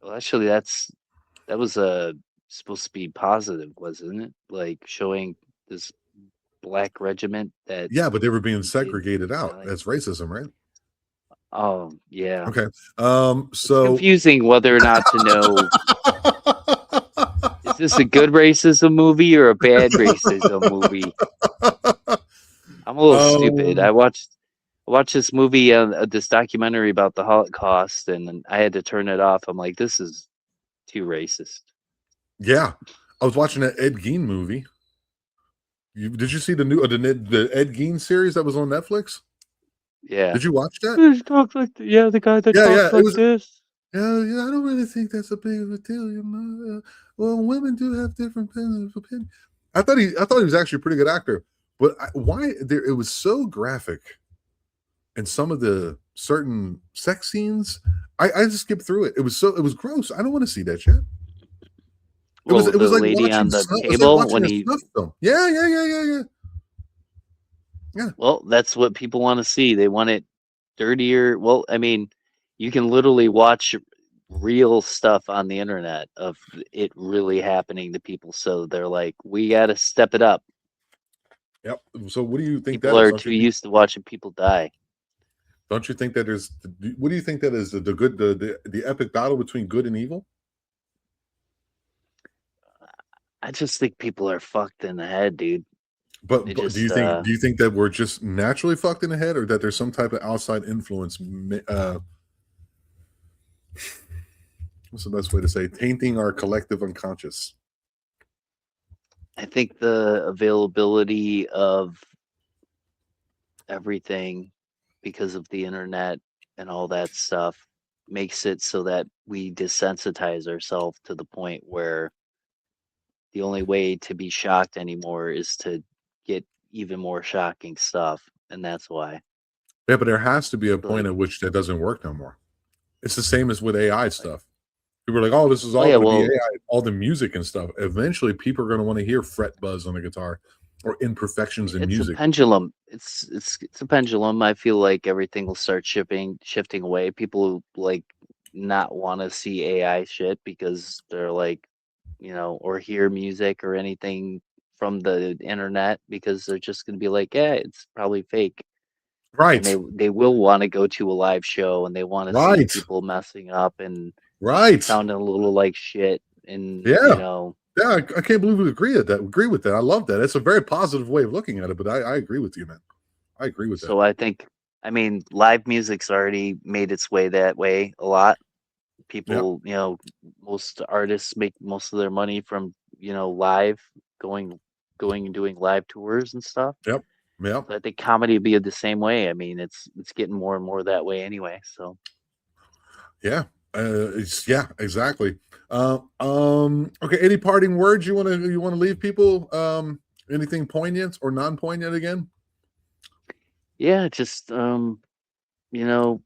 Well, actually, that was supposed to be positive, wasn't it? Like showing this black regiment that. Yeah, but they were being segregated out. That's racism, right? Oh yeah. Okay. So it's confusing whether or not to know. Is this a good racism movie or a bad racism movie? I'm a little stupid. I watched this movie, this documentary about the Holocaust, and I had to turn it off. I'm like, this is too racist. Yeah, I was watching that Ed Gein movie. Did you see the Ed Gein series that was on Netflix? Yeah. Did you watch that? The guy that talks like this. Yeah, I don't really think that's a big of a deal, you know. Well, women do have different opinions. I thought he was actually a pretty good actor, but it was so graphic and some of the certain sex scenes, I just skipped through it. It was gross. I don't want to see that shit. It Well, was the like lady watching on the snuff. It was like table watching when a he, snuff film. Yeah. well, that's what people want to see. They want it dirtier. Well, I mean, you can literally watch real stuff on the internet of it really happening to people. So they're like, we got to step it up. Yep. So what do you think People that is? are too used to watching people die. Don't you think that there's? What do you think that is? The good, the epic battle between good and evil? I just think people are fucked in the head, dude. They But just, do you think that we're just naturally fucked in the head, or that there's some type of outside influence? What's the best way to say? Tainting our collective unconscious. I think the availability of everything because of the internet and all that stuff makes it so that we desensitize ourselves to the point where the only way to be shocked anymore is to get even more shocking stuff. And that's why. Yeah, but there has to be a point Like, at which that doesn't work no more. It's the same as with AI stuff. People are like, "Oh, this is oh all yeah, going to be well, AI, all the music and stuff." Eventually, people are going to want to hear fret buzz on the guitar or imperfections in it's a music. pendulum. It's a pendulum. I feel like everything will start shifting away. People like not want to see AI shit because they're like, or hear music or anything from the internet because they're just gonna be like, yeah, it's probably fake. And Right, they will want to go to a live show and they want to see right, people messing up and right. sounding a little like shit and Yeah, yeah. I can't believe we agree with that. Agree with that. I love that. It's a very positive way of looking at it. But I agree with you, man. I agree with that. so I mean live music's already made its way that way a lot. Yep, People, most artists make most of their money from, live going going and doing live tours and stuff. yep, yep. So I think comedy would be the same way. I mean, it's getting more and more that way anyway. So Yeah, yeah, exactly. Okay. Any parting words you want to leave people? Anything poignant or non poignant again? yeah, just you know,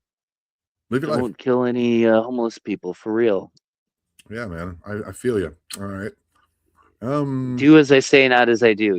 Live your life. don't kill any homeless people for real. Yeah, man. I feel you. All right. Um. Do as I say, not as I do.